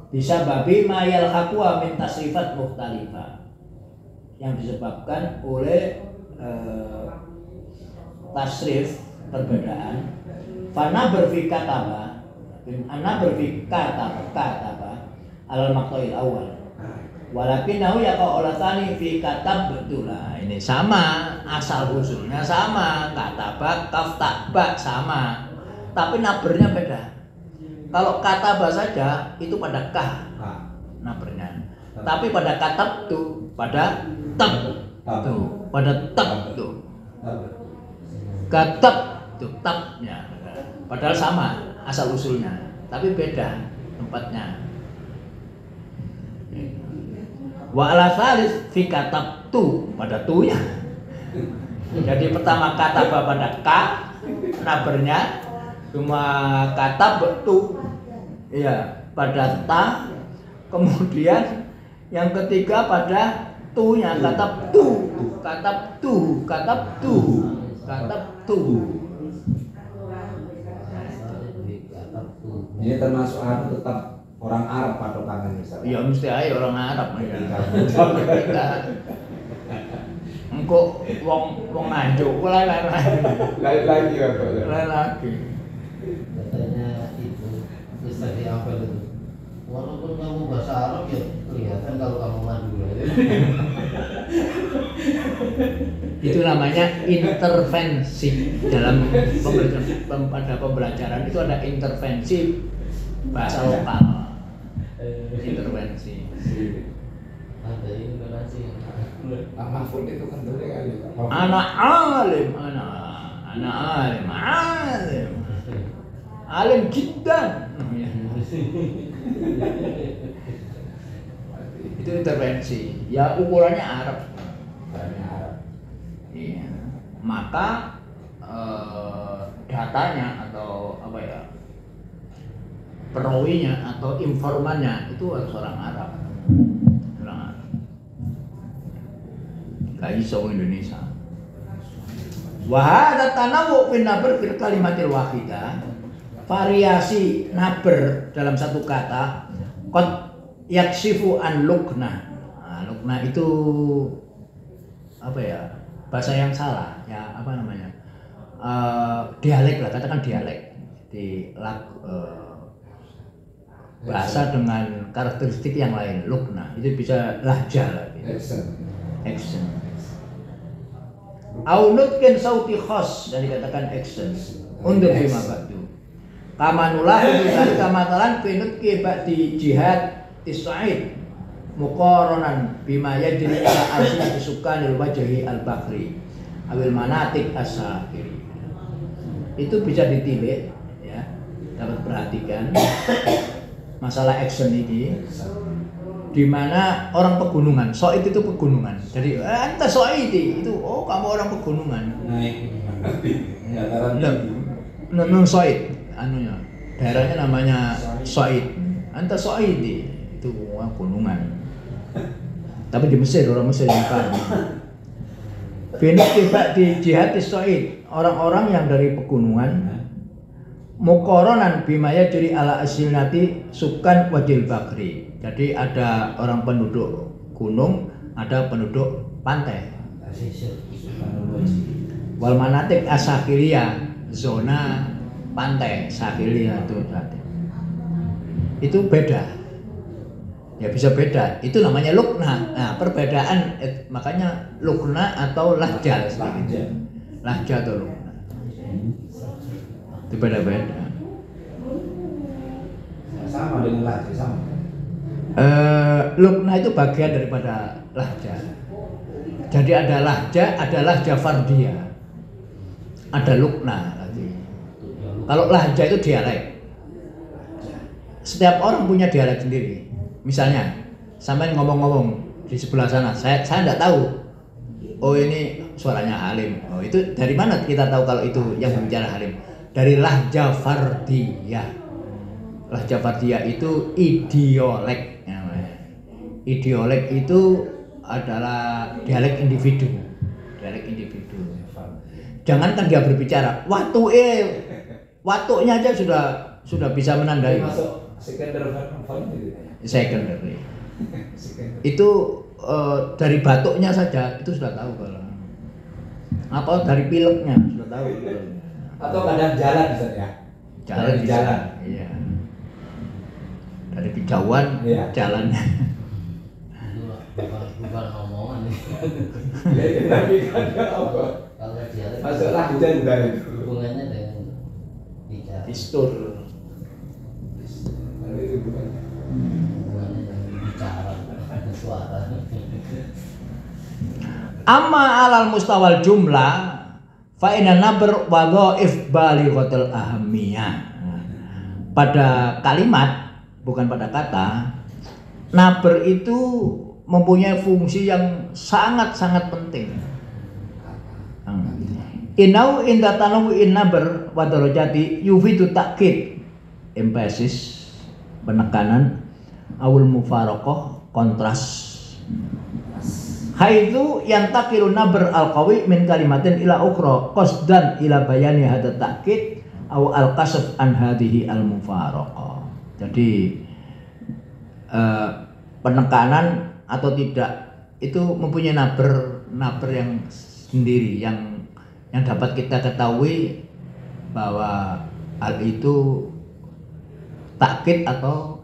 Speaker 1: bisa babi mayal hakwa min tasrifat mukhtalifah, yang disebabkan oleh tasrif perbedaan. Fana berfikataba, ana berfikataba alal maqtail awal. Walakinahu yaqa olatani fi katab betulah. Ini sama, asal usulnya sama, kataba kaftaba sama, tapi nabernya beda. Kalau kataba saja itu pada kah nabernya, tapi pada katab itu pada tab tuh, pada tab tuh. Katab tuh tabnya. Padahal sama asal usulnya, tapi beda tempatnya. Wa ala salis fi katab tu pada tunya. Jadi pertama kataba pada ka nabernya, cuma katab tu iya pada ta, kemudian yang ketiga pada tunya katab tu, katab tu, katab tu, katab tu.
Speaker 3: Ini termasuk Arab tetap orang Arab patokannya misalnya.
Speaker 1: Ya mesti aja orang Arab ya. Engko wong Nganjuk lain
Speaker 3: Lagi apa?
Speaker 1: lagi.
Speaker 2: Katanya itu terus tadi apa itu? Walaupun kamu bahasa Arab ya kelihatan kalau kamu Madura.
Speaker 1: Itu namanya intervensi dalam pada pembelajaran itu ada intervensi bahasa lokal. Intervensi.
Speaker 2: Ada intervensi.
Speaker 3: Mahfud itu kan boleh kali.
Speaker 1: Anak alim, alim jiddan. Itu intervensi. Ya ukurannya Arab. Iya. Maka datanya atau apa ya, perawinya atau informannya itu harus orang Arab. Orang Arab. Gak iso Indonesia. Wahada tanawu fin naber fil kalimatil wahidah. Variasi naber dalam satu kata qad yaksifu an lukna. Nah, lukna itu apa ya? Bahasa yang salah, ya apa namanya? Dialek lah, katakan dialek. Di bahasa dengan karakteristik yang lain, lukna. Itu bisa lahja lah gitu. Action. Aunutkin sauti khos dan dikatakan action. Untuk bima ba'du. Kamanulah itu dari kamatalan pinutki ba'di jihad isa'id muqaranan bima yajri ala arsina bisukanil wajhi al-bakri awil manatik as-sakiri. Itu bisa ditilik ya, dapat perhatikan masalah action ini, di mana orang pegunungan, Soid itu pegunungan. Jadi anta Soid itu, oh kamu orang pegunungan.
Speaker 3: Naik.
Speaker 1: Nung Soid, anunya, daerahnya namanya Soid. Anta Soid itu orang pegunungan. Tapi di Mesir, orang Mesir yang kaya. Finik tiba di jihad Soid, orang-orang yang dari pegunungan. Mukoronan bimaya jadi ala asilnati sukan wajil bakri. Jadi ada orang penduduk gunung, ada penduduk pantai. Wal manatik asakhilia, zona pantai sakhilia itu beda. Ya bisa beda. Itu namanya lukna. Nah, perbedaan makanya lukna atau lahja seperti itu. Lahja atau lukna. Itu beda-beda.
Speaker 3: Sama dengan lahja sama.
Speaker 1: Lukna itu bagian daripada lahja. Jadi ada lahja fardiyah. Ada lukna lagi. Kalau lahja itu dialek. Setiap orang punya dialek sendiri. Misalnya, sampai ngomong-ngomong di sebelah sana, saya enggak tahu. Oh ini suaranya Halim. Oh itu dari mana kita tahu kalau itu yang bicara Halim? Dari lahja fardiyah. Lahja fardiyah itu idiolek namanya. Idiolek itu adalah dialek individu. Dialek individu. Jangankan dia berbicara, waktunya aja sudah bisa menandai.
Speaker 3: Masuk secondary verbal gitu.
Speaker 1: Secondary. Itu dari batuknya saja itu sudah tahu kalau. Apa dari pileknya sudah tahu.
Speaker 3: Atau kadang jalan bisa ya. Jalan.
Speaker 1: Iya. Dari kejauhan
Speaker 3: Iya.
Speaker 1: jalannya.
Speaker 2: Bukan omongan nih.
Speaker 3: Tapi kan apa?
Speaker 2: Kalau dialek
Speaker 3: Masuklah hujan dari itu.
Speaker 2: hubungannya dengan bicara.
Speaker 1: Pistur.
Speaker 3: Itu bukan.
Speaker 2: Hubungannya dengan bicara, suara.
Speaker 1: Amma alal mustawal jumlah fa inna nabr wadhaif balighatul ahamiyah. Pada kalimat, bukan pada kata, nabr itu mempunyai fungsi yang sangat-sangat penting. Inau inda tanawu'in nabr wa darajati yufidu takkid, emphasis, penekanan, awul mufaraqah, kontras. Haitsu yantaqilu nabr al-qawi min kalimatin ila ukhra qasdan ila bayani hadza takkid aw al-kasf an hadhihi al-mufaraqah. Jadi penekanan atau tidak itu mempunyai nabr yang sendiri yang dapat kita ketahui bahwa hal itu takkid atau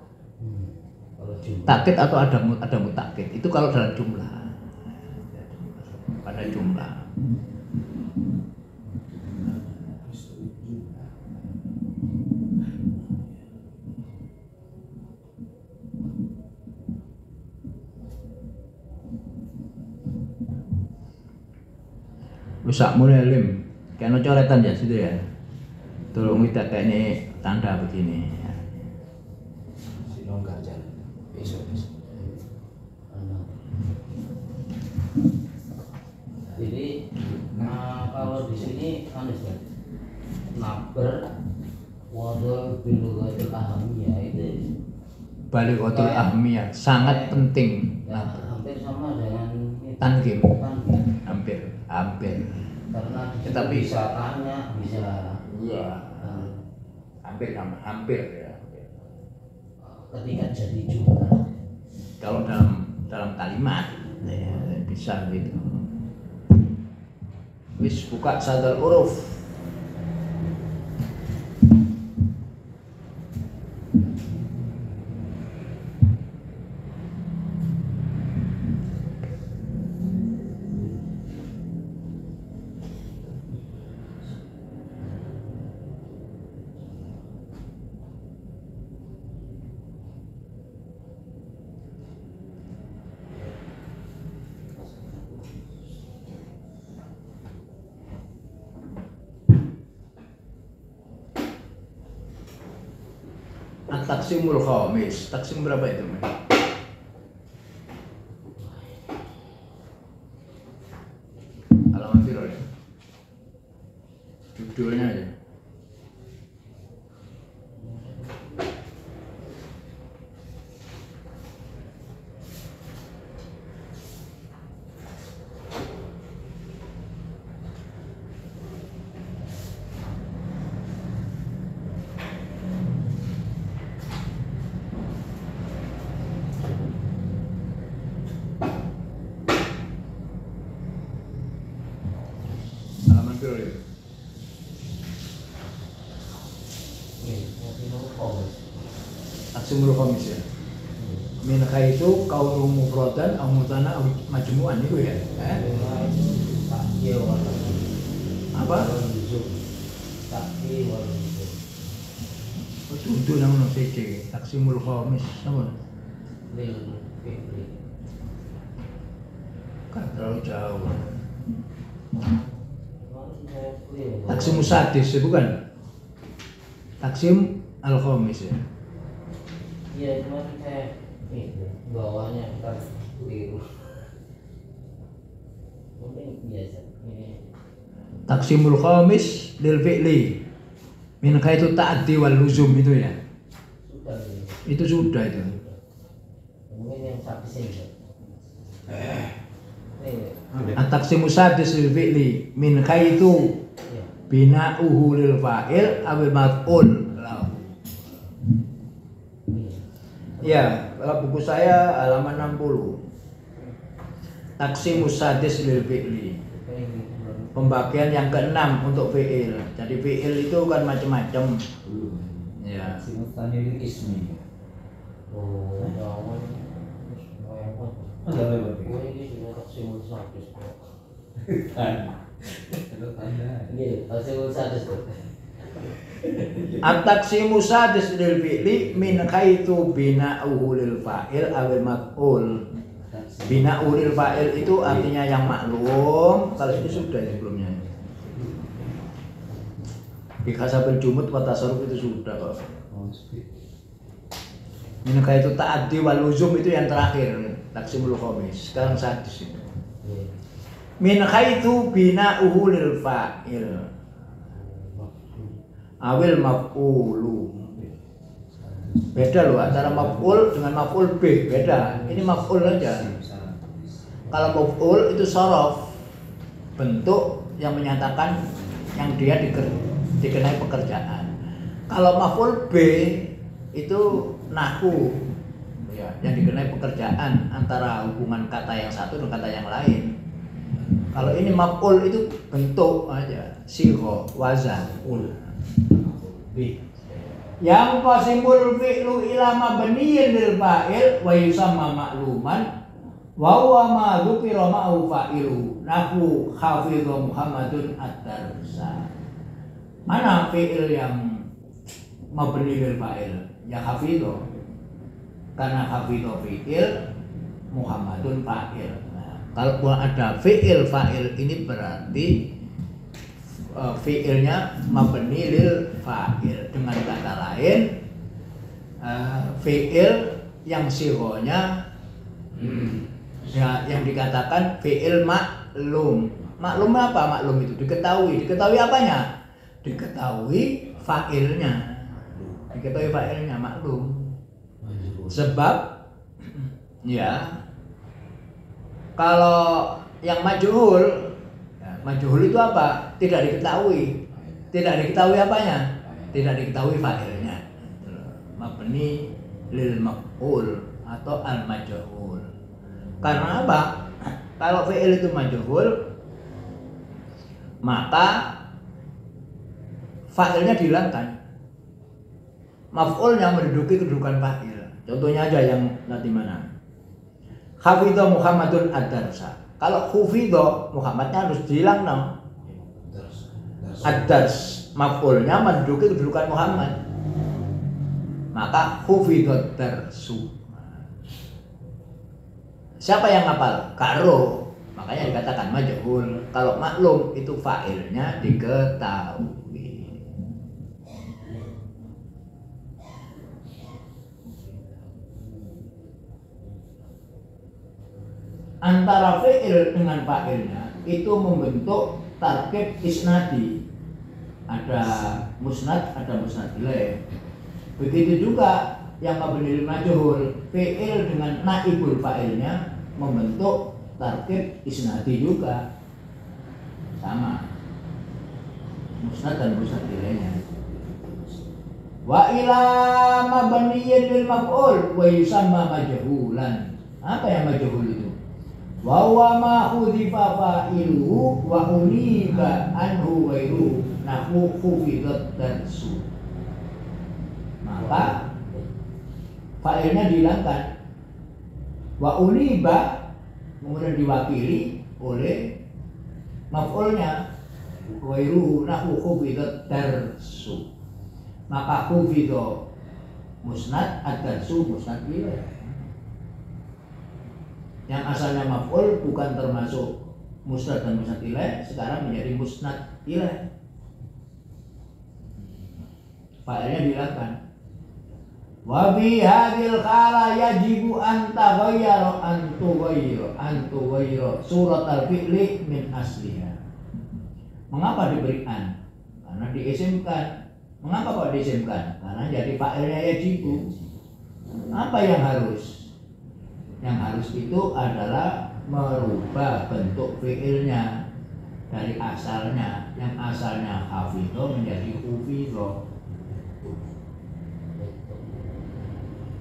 Speaker 1: ada mutakkid. Itu kalau dalam jumlah, pada jumlah. Rusak mulai lim, kena coretan ya situ ya. Tolong kita kayak ini tanda begini.
Speaker 3: Sino enggak jalan. Besok.
Speaker 2: Jadi kalau di sini ya, nabr wadul bilughatil ahamiyah itu
Speaker 1: Balighatul ahmiyah sangat penting.
Speaker 2: ya, hampir sama dengan
Speaker 1: Tankim.
Speaker 2: Tankim.
Speaker 1: Hampir.
Speaker 2: Karena
Speaker 1: Tetapi
Speaker 2: bisa tanya, bisa
Speaker 1: iya. Hampir ya.
Speaker 2: ketika jadi jumlah.
Speaker 1: Kalau dalam kalimat ya, bisa gitu. Wis buka sadar huruf. Taksimul khamis, taksim berapa itu? Halaman piro ya? Judulnya aja. Halaman piro ya? Taksimul khamis ya. Min khaitu kaunu mufradan aw mutana aw majmu'an itu ya. Apa? Itu namanya TC, taksimul khamis. Apa? Kan terlalu jauh. Taksim sadis ya bukan? Taksim al-khamis ya.
Speaker 2: Iya, cuma saya bawahnya ntar keliru. Mungkin biasa.
Speaker 1: Taksimul khamis lil fi'li. Min khaitu ta'addi wal luzum itu ya.
Speaker 2: Sudah.
Speaker 1: Itu sudah itu.
Speaker 2: Mungkin yang sadis ini.
Speaker 1: At-taksimu sadis lil fi'li min khaitu bina'uhu lil fa'il awil maf'ul. Ya, kalau buku saya halaman 60. Taksimu sadis lil fi'li. Pembagian yang ke-6 untuk fi'il. Jadi fi'il itu kan macam-macam. Ya.
Speaker 3: Simultanil ismi.
Speaker 2: Oh, jangan.
Speaker 3: Ada berarti.
Speaker 2: Gue ini sudah taksimul sadis kok.
Speaker 3: Ada tanda.
Speaker 2: Ini taksimul sadis tuh.
Speaker 1: At-taksimu sadis lil fi'li min khaitu bina'uhu lil fa'il awil maf'ul. Bina ulil fa'il itu artinya yang maklum. Kalau ini sudah sebelumnya. Bikasabil jumud wa tasarruf itu sudah kok. Minka itu ta'addi wal luzum itu yang terakhir, taksimul khamis. Sekarang sadis itu. Min haitsu bina'uhu lil fa'il. Awil maf'ulu. Beda loh antara maf'ul dengan maf'ul bih, beda. Ini maf'ul aja. Kalau maf'ul itu sorof, bentuk yang menyatakan yang dia dikenai pekerjaan. Kalau maf'ul bih itu nahu, ya, yang dikenai pekerjaan antara hubungan kata yang satu dan kata yang lain. Kalau ini maf'ul itu bentuk aja, sigha, wazan, ul. Yang qasimul fi'lu ila mabniyin lil fa'il wa yusamma ma'luman wa huwa ma dzukira ma'u fa'ilu nahu hafidhu Muhammadun ad-darsa. Mana fi'il yang mabni lil fa'il? Ya hafidhu. Karena hafidhu fi'il, Muhammadun fa'il. Nah, kalau ada fi'il fa'il ini berarti fi'ilnya mabni lil fa'il. Dengan kata lain fi'il yang sihonya ya, yang dikatakan fi'il maklum. Maklum apa? Maklum itu diketahui. Diketahui apanya? Diketahui fa'ilnya. Diketahui fa'ilnya maklum. Sebab ya kalau yang majhul, majhul itu apa? Tidak diketahui. Tidak diketahui apanya? Tidak diketahui fa'ilnya. Mabni lil maf'ul atau al majhul. Karena apa? Kalau fi'il itu majhul, maka fa'ilnya dihilangkan. Maf'ulnya menduduki kedudukan fa'il. Contohnya aja yang nanti mana? Hafidha Muhammadun ad-darsa. Kalau hufidho, Muhammadnya harus dihilang dong. Ad-dars, maf'ulnya menduduki kedudukan Muhammad. Maka hufidho darsu. Siapa yang hafal? Karo. Makanya dikatakan majhul. Kalau maklum itu fa'ilnya diketahui. Antara fi'il dengan fa'ilnya itu membentuk tarkib isnadi. Ada musnad, ada musnad ilaih. Begitu juga yang mabni lil majhul, fi'il dengan naibul fa'ilnya membentuk tarkib isnadi juga. Sama. Musnad dan musnad ilaihnya. Wa ila mabniyin lil maf'ul wa yusamma majhulan. Apa yang majhul itu? Wa huwa ma hudzifa fa'iluhu wa uniba anhu ghairuhu nahu khufidat darsu. Maka fa'ilnya dihilangkan. Wa uniba kemudian diwakili oleh maf'ulnya ghairuhu nahu khufidat darsu. Maka khufidha musnad ad-darsu musnad ilaih. Yang asalnya maf'ul bukan termasuk musnad dan musnad ilaih, sekarang menjadi musnad ilaih. Fa'ilnya dihilangkan. Wa fi hadhil khala yajibu an tughayyira surat al-fi'li min asliha. Mengapa diberi an? Karena diisimkan. Mengapa kok diisimkan? Karena jadi fa'ilnya yajibu. Apa yang harus? Yang harus itu adalah merubah bentuk fi'ilnya dari asalnya, yang asalnya hafidho menjadi hufidho.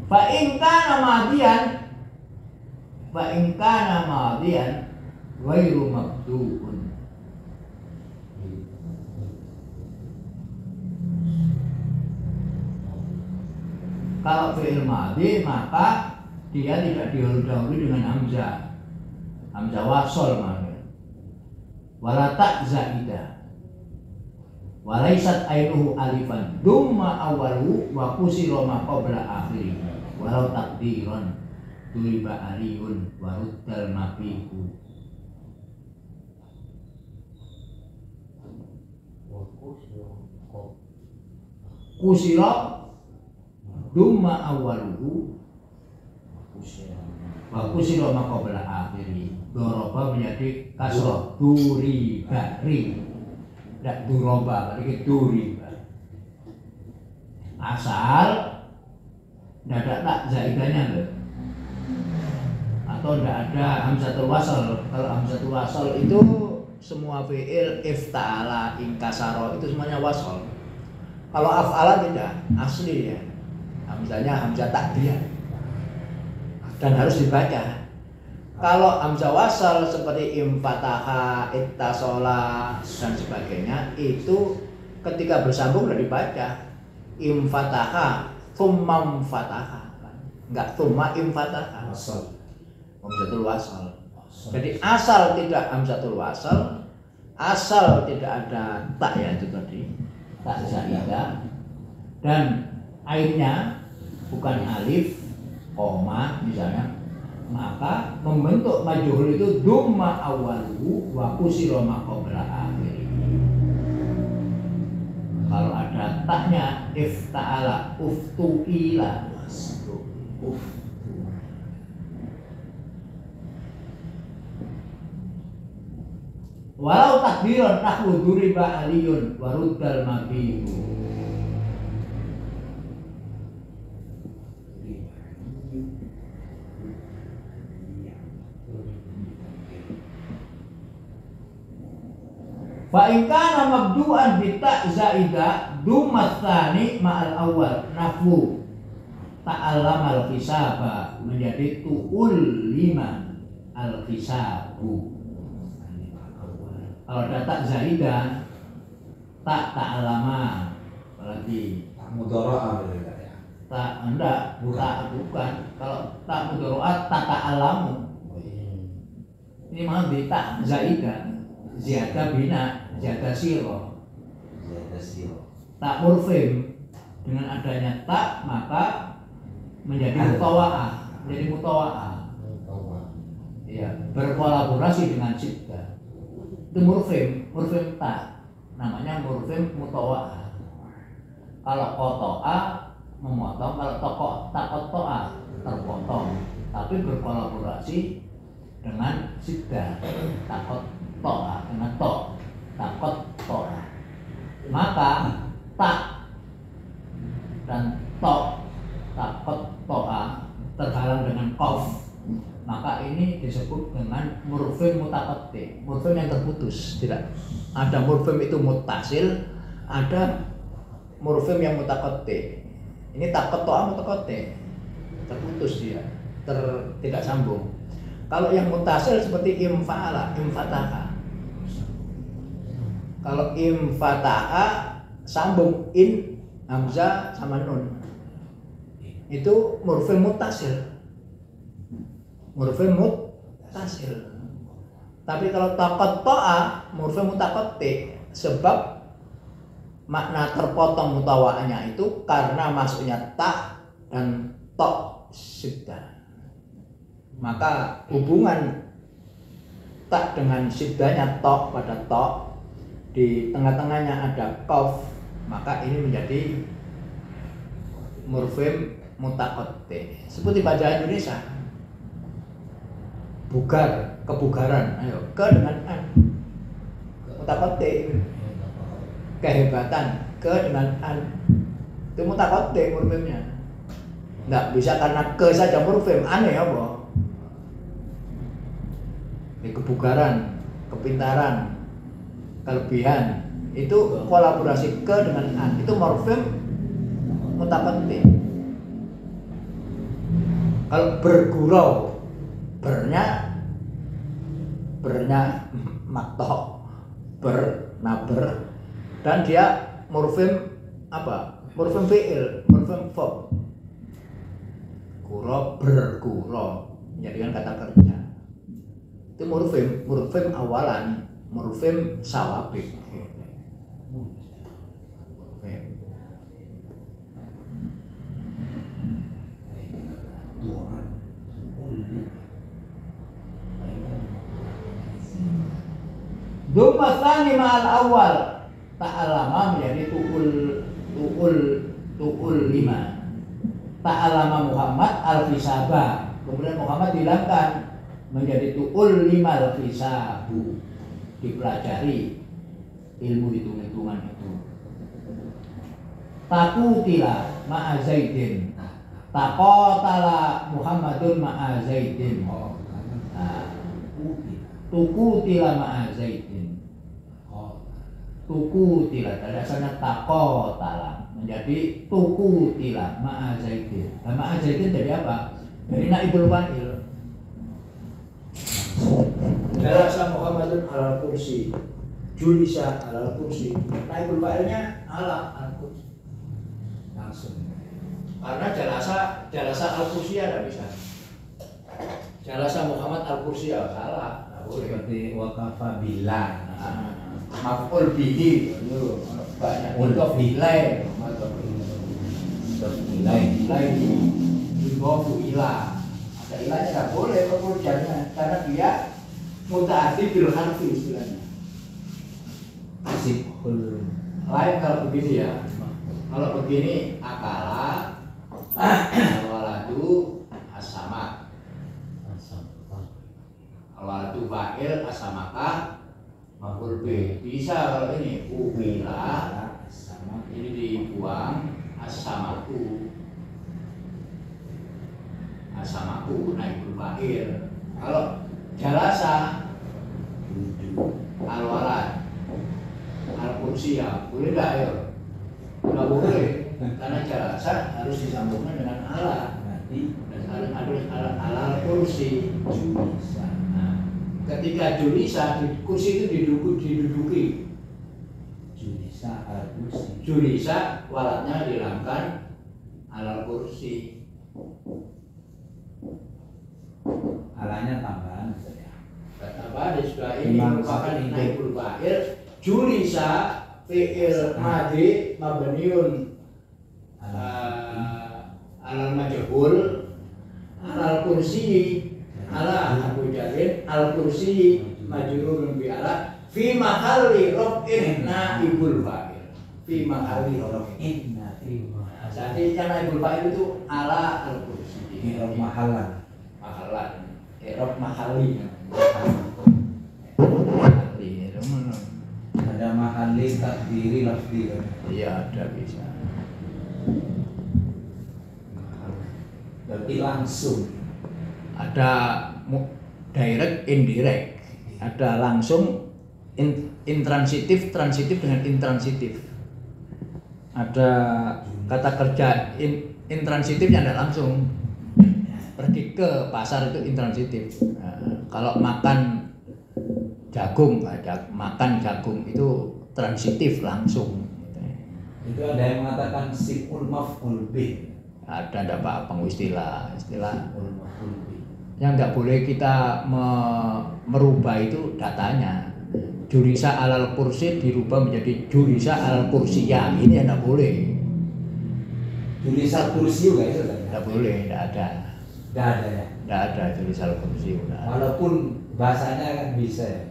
Speaker 1: Fa in kana madiyan ghairu mabdu'un. Kalau fi'il madhi maka dia tidak didahului dengan hamzah. Hamzah wasol maknanya. Wala ta zaidah. Walaisat ainuhu alifan dumma awalu wa kusira ma qabla akhiri walau takdiran duriba aliyun waruddal mabihu. Kusira dumma awaluhu wa kusira maqabla akhiri. Doroba menjadi kasroh duriba ri. Tidak duroba, berarti duriba. Asal tidak ada tak zaidahnya loh. Atau tidak ada hamzatul wasal. Kalau hamzatul wasal itu semua fi'il ifta'ala, inkasaro itu semuanya wasal. Kalau af'ala tidak, asli ya. Hamzanya hamzah takdiyah dan harus dibaca. Kalau hamzah wasal seperti imfataha, ittasola dan sebagainya itu ketika bersambung sudah dibaca. Imfataha, thummam fataha, enggak thumma imfataha. Hamzatul wasal. Jadi asal tidak hamzatul wasal, asal tidak ada tak ya itu tadi, tak zaidah, dan ainnya bukan alif, koma misalnya, maka membentuk majhul itu dumma awaluhu wa kusira ma qabla akhirih. Kalau ada taknya ifta'ala, uftu'ila, walau takbiran nahwu duriba aliyun waruddal mabihu. Fa in kana mabdu'an bi ta' zaidah dumma tsani ma'al awal nahwu ta'allama al-hisaba menjadi tu'ul lima al-hisabu. Kalau ada tak zaidah, tak ta'allama, apalagi
Speaker 3: tak mudhara'ah berarti ya.
Speaker 1: tak enggak, bukan. Kalau tak mudhara'ah tak ta'allamu. Ini mah bi tak zaidah. Ziyadah bina, ziyadah siro. Tak murfim, dengan adanya tak maka menjadi mutawa'ah, ya, berkolaborasi dengan syiddah. Itu murfim tak, namanya murfim mutawa'ah. Kalau koto'a memotong, kalau takoto'a terpotong, tapi berkolaborasi dengan syiddah. To'a dengan to, takot to'a, maka tak dan to, takot to'a terhalang dengan qaf, maka ini disebut dengan murfim mutaqatti, murfim yang terputus. Tidak ada murfim itu muttasil, ada murfim yang mutaqatti. Ini takot to'a mutaqatti, terputus dia, tidak sambung. Kalau yang mutasil seperti imfa'ala, imfataha. Kalau imfataha sambung in, hamzah sama nun. Itu murfim mutasil. Murfim mutasil. Tapi kalau taqatta'a murfim mutaqatti, sebab makna terpotong mutawa'anya itu karena masuknya ta dan to syiddah. Maka hubungan tak dengan syiddahnya to pada to, di tengah-tengahnya ada qaf, maka ini menjadi murfim mutaqatti. Seperti bahasa Indonesia, bugar, kebugaran, ayo ke dengan an, mutaqatti, kehebatan, ke dengan an, itu mutaqatti murfimnya. Nggak bisa karena ke saja murfim, aneh apa? Kebugaran, kepintaran, kelebihan, itu kolaborasi ke dengan an, itu morfem mutaqatti. Kalau bergurau, bernya makto, bernaber, dan dia morfem apa? Morfem fi'il, morfem verb. Gurau, bergurau, menjadikan kata kerja. Itu murfim awalan, murfim sawabik. Dzumma tsani ma'al awal ta'alama menjadi tu'ul 5. Ta'alama Muhammad al-hisaba. Kemudian Muhammad hilangkan menjadi tu'ul 5 al-hisabu. Dipelajari ilmu hitung-hitungan itu. Takutila ma'a Zaidin. Taqatala Muhammadun ma'a Zaidin. Tukutila ma'a Zaidin. Tukutila dari asalnya taqatala menjadi tukutila ma'a Zaidin. Nah, ma'a Zaidin jadi apa? Dari naibul fa'il. Jalasa Muhammadun ala kursi, julisa ala kursi. Naibul fa'ilnya ala kursi. Langsung. Karena jalasa al kursi ada bisa. Jalasa Muhammad al kursi ya salah.
Speaker 3: Seperti waqafa billah.
Speaker 1: Maf'ul bihi banyak untuk bilai dibawa ila ada ilahnya nggak boleh pekerjaannya karena dia mutaati bil harfi istilahnya.
Speaker 3: Sibhul
Speaker 1: Lain kalau begini ya, kalau begini akala waladu as-samak, waladu fa'il as-samakah maf'ul bih. Bisa kalau ini ubila as-samak ini dibuang as-samaku naibul fa'il. Kalau jalasa al-walad al-kursi ya boleh nggak ya? Nggak boleh karena jalasa harus disambungkan dengan ala dan harus ala kursi. Nah, ketika julisa di kursi itu diduduki. Julisa walatnya dihilangkan ala kursi.
Speaker 3: alanya tambahan saja.
Speaker 1: Tambahan sudah ini merupakan naibul fa'il. Julisa fi'il madhi mabniun alal majhul alal kursi ala Abu Jalil al kursi majrurun bi ala fi mahalli raf'in naibul fa'il. Fi mahalli raf'in naibul fa'il. Jadi yang naibul fa'il itu ala al kursi.
Speaker 3: I'rab mahallan.
Speaker 1: I'rab mahalli.
Speaker 3: Ada mahalli takdiri lafzi kan?
Speaker 1: Iya ada bisa.
Speaker 3: Berarti langsung.
Speaker 1: Ada direct, indirect. Ada langsung, intransitif, transitif dengan intransitif. Ada kata kerja intransitif yang tidak langsung. Pergi ke pasar itu intransitif. Nah, kalau makan jagung, makan jagung itu transitif langsung.
Speaker 3: Itu ada yang mengatakan siful maf'ul bih.
Speaker 1: Ada apa istilah
Speaker 3: Siful maf'ul bih.
Speaker 1: yang nggak boleh kita merubah itu datanya. Jurisa alal kursi dirubah menjadi jurisa alal kursiya. Ini yang nggak boleh.
Speaker 3: Tulisan kursi juga itu kan?
Speaker 1: Nggak boleh, nggak ada.
Speaker 3: Nggak ada ya.
Speaker 1: Nggak ada jurisa alal kursi.
Speaker 3: Walaupun bahasanya kan bisa ya.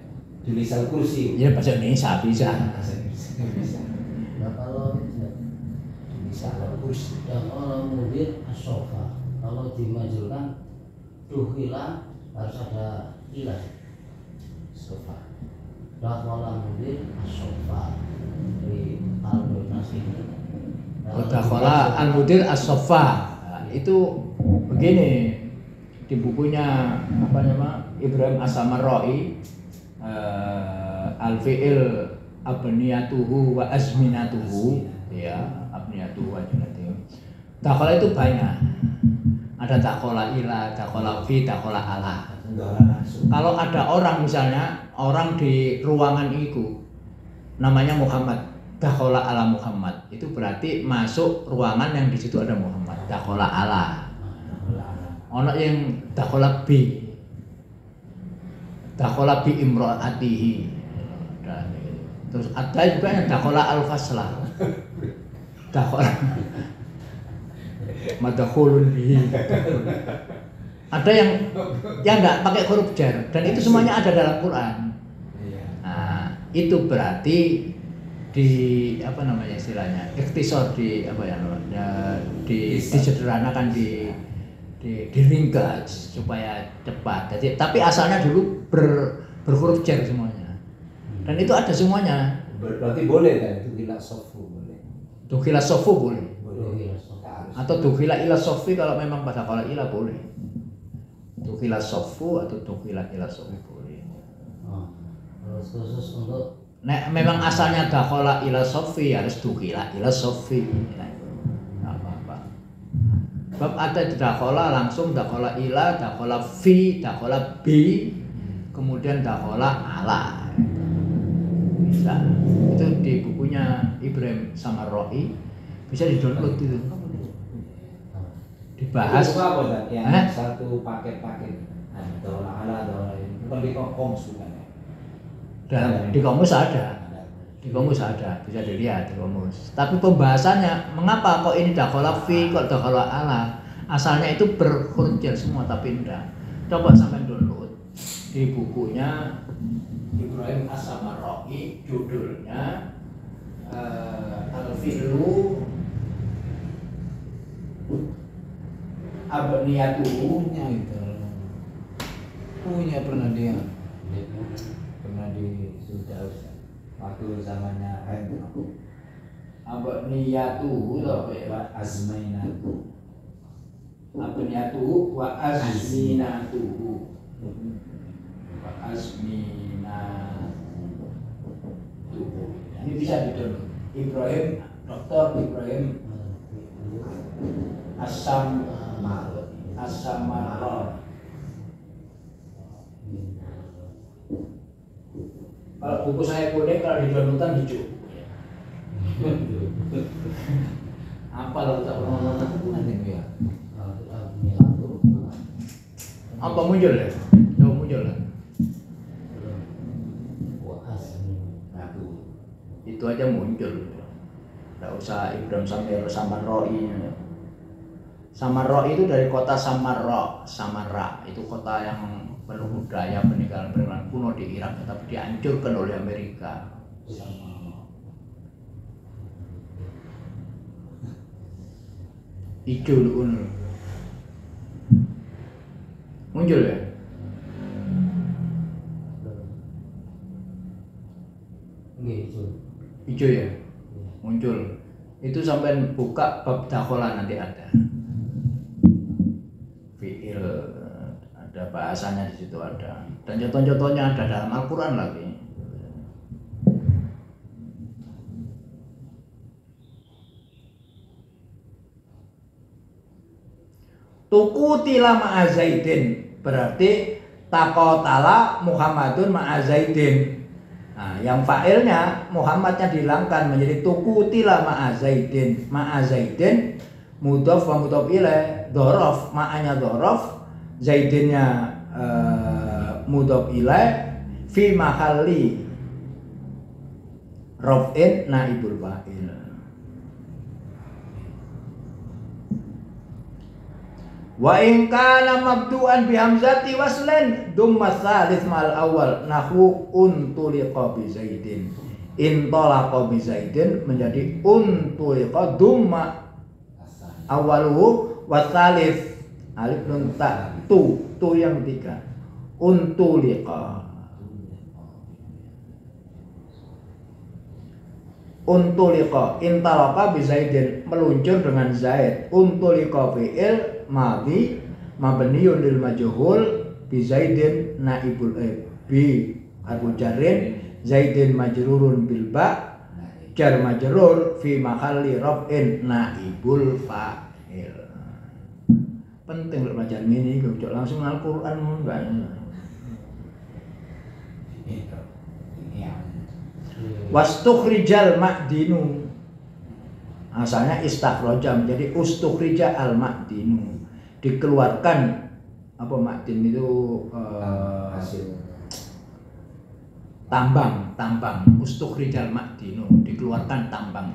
Speaker 3: Tulisan kursi.
Speaker 1: Ya bahasa Indonesia bisa.
Speaker 3: Bisa.
Speaker 2: Nah kalau
Speaker 3: Tulisan kursi.
Speaker 2: yang orang mudir asofa, kalau dimajulkan duhila harus ada ilah.
Speaker 3: Sofa.
Speaker 2: Dakhala mudir asofa dari al-Nas ini.
Speaker 1: Dakhala al-mudir as-soffa. Itu begini di bukunya apa nama Ibrahim As-Samarra'i, al-fi'il abniyatuhu wa azminatuhu, ya abniyatuhu wa azminatuhu. Dakhala itu banyak. Ada dakhala ila, dakhala fi, dakhala ala. Kalau ada orang misalnya orang di ruangan itu namanya Muhammad, dakhala ala Muhammad, itu berarti masuk ruangan yang di situ ada Muhammad. Dakhala ala. Ono yang dakhala bi. Dakhala bi imraatihi. Terus ada juga yang dakhala al-faslah. Dakhala madkhulun bihi. Ada yang enggak pakai huruf jar dan itu semuanya ada dalam Quran. Nah, itu berarti di apa namanya istilahnya ikhtisar di apa ya namanya disederhanakan diringkas supaya cepat. Jadi tapi asalnya dulu berhuruf jar semuanya. Dan itu ada semuanya.
Speaker 3: Berarti boleh kan itu gila sofu boleh.
Speaker 1: Dukhila sofu boleh.
Speaker 2: Boleh.
Speaker 1: Atau dukhila ila sofi kalau memang pada kalau ila boleh. Dukhila sofu atau dukhila ila sofi boleh.
Speaker 2: Terus khusus untuk
Speaker 1: Memang asalnya dakhala ila sofi harus dukhila ila sofi. Nah, nggak apa-apa. Bab ada dakhala langsung dakhala ila, dakhala fi, dakhala bi, kemudian dakhala ala. Bisa. Itu di bukunya Ibrahim Samarra'i bisa di-download itu. Dibahas.
Speaker 3: Itu apa Ustaz? Yang satu paket-paket. Dola ala dola ini. Bukan di komus bukan ya?
Speaker 1: Dan di komus ada. Di komus ada, bisa dilihat di komus. Tapi pembahasannya mengapa kok ini dakhala fi, kok dakhala ala? Asalnya itu berhuruf jar semua tapi enggak. Coba sampai download di bukunya Ibrahim As-Samarra'i, judulnya Al-Fi'lu Abniyatuhu
Speaker 3: punya pernah dia di sudah waktu zamannya
Speaker 1: Abniyatuhu
Speaker 3: wa azmainatu
Speaker 1: Abniyatuhu wa azminatuhu wa azminatuhu. Ini bisa di-download. Ibrahim, Dr. Ibrahim As-Samarra'i. Kalau buku saya kuning, kalau di-downloadan hijau. Apa lo tak
Speaker 3: ya.
Speaker 1: apa muncul ya? Coba muncul lah. Nah, itu aja muncul. Tidak usah Ibrahim Samarra'i. Samarra itu dari kota Samarra itu kota yang penuh budaya peninggalan kuno di Irak, tapi dihancurkan oleh Amerika. Hijau muncul ya? Hijau ya? Muncul. Itu sampai buka bab dakhala nanti ada. Fi'il ada bahasanya di situ ada. Dan contoh-contohnya ada dalam Al-Qur'an lagi. Tuqutila ma'a Zaidin berarti taqatala Muhammadun ma'a Zaidin. Nah, yang fa'ilnya Muhammadnya dihilangkan menjadi tuqutila ma'a Zaidin. Ma'a Zaidin mudhaf wa mudhaf ilaih, dhorof ma'anya dhorof, Zaidinnya mudhaf ilaih, fi mahalli raf'in naibul fa'il. Wa in kana mabdu'an bi hamzati waslan dumma tsalits ma'al awal nahu untuliqa bi Zaidin. Intalaqa bi Zaidin menjadi untuliqa dumma awaluhu wa tsalits alif nun ta tu yang ketiga untuliqa. Untuliqa intalaqa bi Zaidin meluncur dengan Zaid. Untuliqa fi'il madhi mabniun lil majhul bi Zaidin naibul bi harfu jarrin Zaidin majrurun bil ba jar majrur fi mahalli raf'in naibul fa'il. Penting untuk belajar ini kok langsung Al-Qur'an enggak. Wastukhrijal ma'dinu asalnya istakhraja menjadi ustukhrija al ma'dinu, dikeluarkan apa ma'din itu
Speaker 3: hasil
Speaker 1: tambang ustukhrijal ma'dinu dikeluarkan tambang.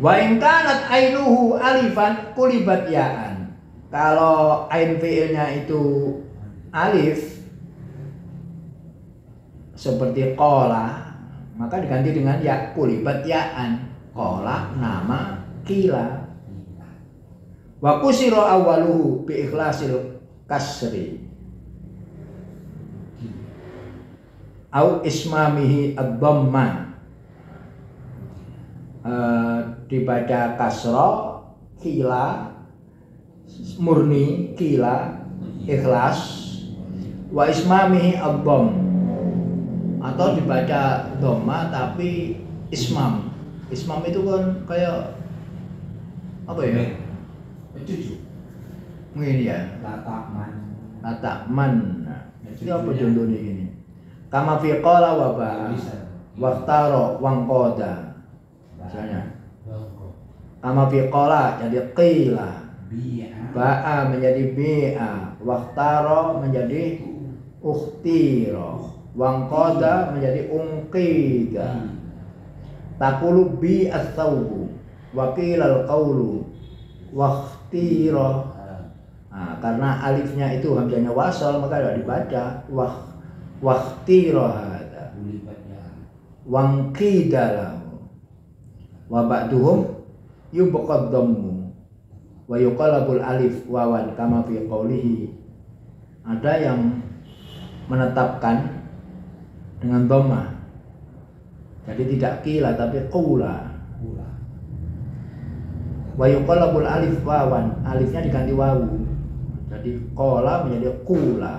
Speaker 1: Wa in kanat ainuhu alifan kulibat ya'an Kalau ain fi'ilnya itu alif seperti qala, maka diganti dengan ya, kulibat ya'an. Qala nama kila. Wa kusira awwaluhu bi ikhlasil kasri au ismamihi ad-dhamma. Dibaca kasra kila murni kila ikhlas wa ismamihi ad-dhamm, atau dibaca dhamma tapi ismam. Ismam itu kan kayak apa ya?
Speaker 3: Cucu.
Speaker 1: Mungkin ya. Latakman. Nah, itu apa contohnya gini? Kama fi qala wa ba waqtaro wangqoda. Misalnya. Kama fi qala jadi qila. Ba'a menjadi bi'a, waqtaro menjadi ukhtiro, wangqoda menjadi ungqida. Taqulu bi as-sawbu wa qila al-qawlu waqtiro. Nah, karena alifnya itu hamzahnya wasal maka tidak dibaca waqtiro hada wangqida lahu wa ba'duhum yubqad dhammu wa yuqallabul alif wawan kama fi qawlihi. Ada yang menetapkan dengan dhamma, jadi tidak kila tapi qula. Wa yuqallabul alif wawan, alifnya diganti wawu, jadi qala menjadi qula.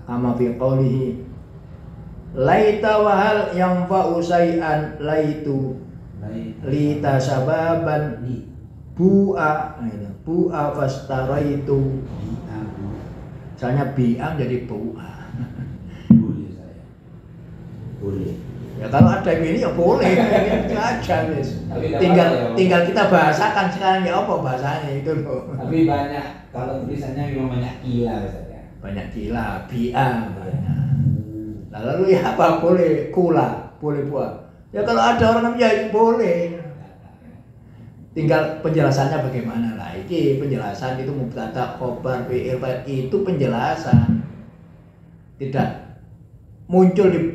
Speaker 1: Kama fi qawlihi laita wa hal yanfa'u syai'an laitu lita sababan bu'a. Bu'a fastaraitu. Misalnya bi'am jadi bu'a. Boleh. Ya kalau ada ini ya boleh, itu aja wis. Tinggal kita bahasakan sekarang ya apa bahasanya itu loh.
Speaker 3: Tapi banyak kalau tulisannya memang banyak kila misalnya.
Speaker 1: Banyak kila, bi'am banyak. Nah, lalu ya apa boleh kula, boleh buah. Ya kalau ada orang ya boleh. Tinggal penjelasannya bagaimana lah. Ini penjelasan itu mubtada, khobar, fi'il, itu penjelasan. Tidak muncul di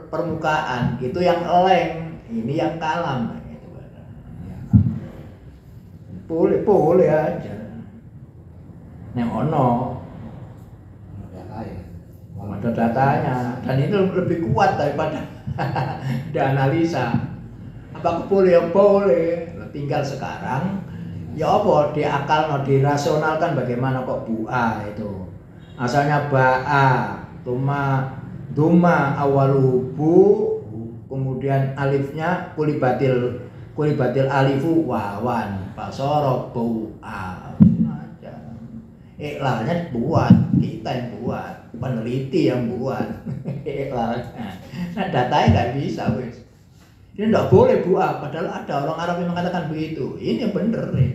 Speaker 1: permukaan, itu yang leng, ini yang kalam gitu. Boleh aja. Nek ono ada datanya, dan itu lebih kuat daripada dianalisa. Apakah boleh? Ya boleh. Tinggal sekarang ya apa diakal, dirasionalkan bagaimana kok bu'a itu asalnya ba'a duma awaluhu bu, kemudian alifnya kulibatil alifu wawan pasoro bu'a aja. Iklalnya buat kita yang buat, peneliti yang buat iklalnya. Nah datanya nggak bisa wes. Ini nggak boleh bu'a, padahal ada orang Arab yang mengatakan begitu. Ini yang bener nih.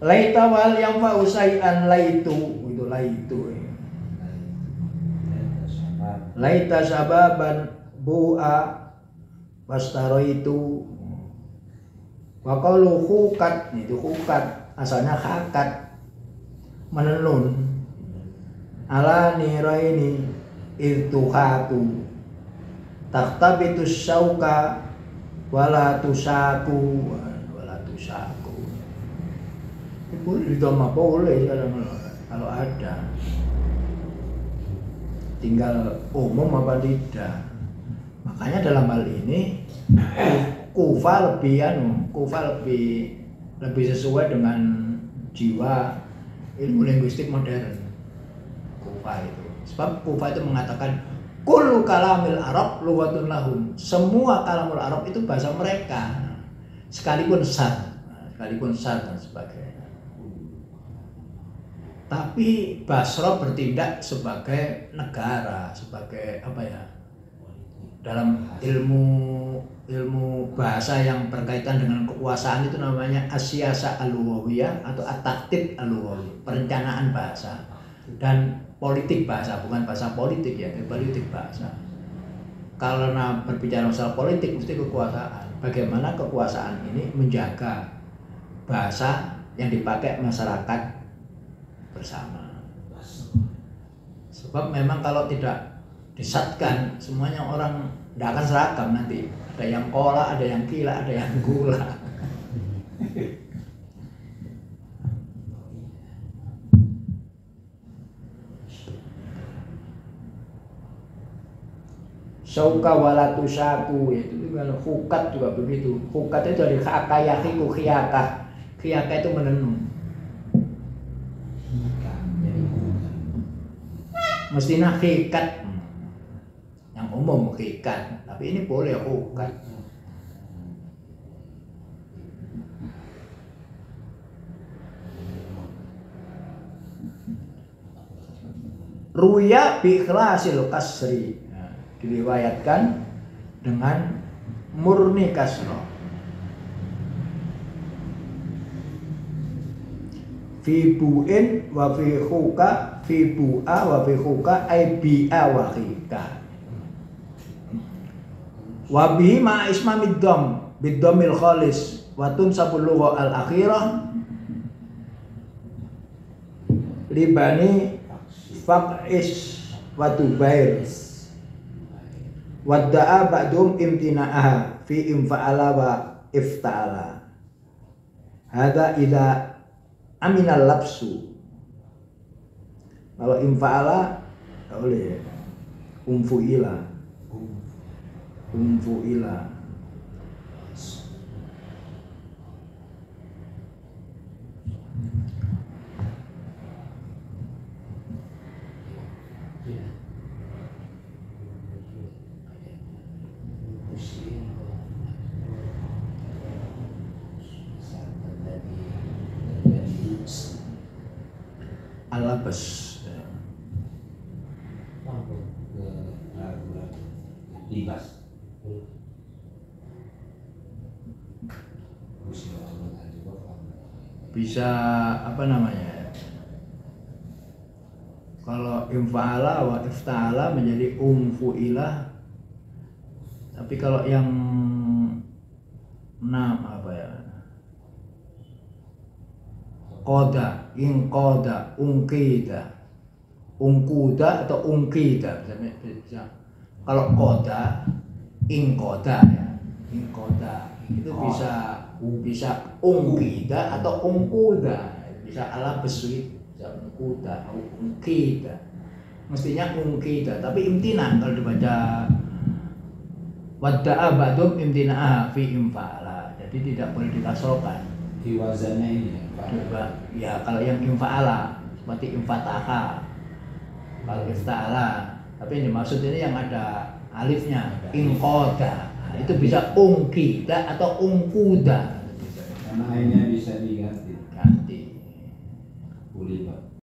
Speaker 1: Laita wal yang fausai'an laitu, itu laitu. Laita sababan bu'a wastaraitu. Wa qalu hukat, itu hukat asalnya hakat, menenun. Ala niraini irtuhatu taktabitus syauka wala tusaku. Boleh ditambah, boleh kalau ada, tinggal umum apa tidak. Makanya dalam hal ini Kufa lebih sesuai dengan jiwa ilmu linguistik modern. Kufa itu. Sebab Kufa itu mengatakan kullu kalamil Arab lughatun lahum. Semua kalamul Arab itu bahasa mereka. Sekalipun sad dan sebagainya. Tapi Basra bertindak sebagai negara, sebagai apa ya? Dalam ilmu bahasa yang berkaitan dengan kekuasaan itu namanya asyasa al-lughawiyah atau at-taktib al-lughawi, perencanaan bahasa. Dan politik bahasa, bukan bahasa politik ya, politik bahasa. karena berbicara masalah politik mesti kekuasaan. Bagaimana kekuasaan ini menjaga bahasa yang dipakai masyarakat bersama. Sebab memang kalau tidak disatkan semuanya orang tidak akan seragam nanti. Ada yang kola, ada yang kila, ada yang gula. Sauka walatu saku, itu juga hukat juga begitu. Hukat itu dari khakayahiku khiyakah. Khiyakah itu menenun. Mestinya khikat. Yang umum khikat, tapi ini boleh hukat. Ruya bi ikhlasil kasri. Diriwayatkan dengan murni kasroh. Fi bu'in wa fi khuka, fi bu'a wa fi khuka, ay bi'a wa khika. Wa bihi ma isma middom, biddomil khalis, wa tunsabul lugha al-akhirah libani faq'is wa tubair. Wadda'a ba'dum imtina'aha fi infa'ala wa ifta'ala. Hadha idha aminal lapsu. Kalau infa'ala boleh umfu'ila. Umfu'ila. Alabas.
Speaker 3: Libas.
Speaker 1: Bisa apa namanya? Kalau infa'ala wa ifta'ala menjadi umfu'ilah. Tapi kalau yang apa ya? Koda, inkoda, ungkida, ungkuda atau ungkida. Bisa. Kalau koda, inkoda ya, inkoda itu bisa ungkida atau ungkuda, bisa ala beswit, bisa ungkuda, ungkida. Mestinya ungkida, tapi imtina kalau dibaca wadda'a ba'dum imtina'ah fi infa'ala. Jadi tidak boleh dikasrokan.
Speaker 3: Di wazannya ini ya, Pak.
Speaker 1: Ya kalau yang infa'ala seperti infataha, kalau ifta'ala, tapi yang dimaksud ini yang ada alifnya, inqoda. Nah, itu bisa ungkida atau ungkuda.
Speaker 3: Karena akhirnya bisa diganti.
Speaker 1: Ganti.
Speaker 3: Boleh, Pak.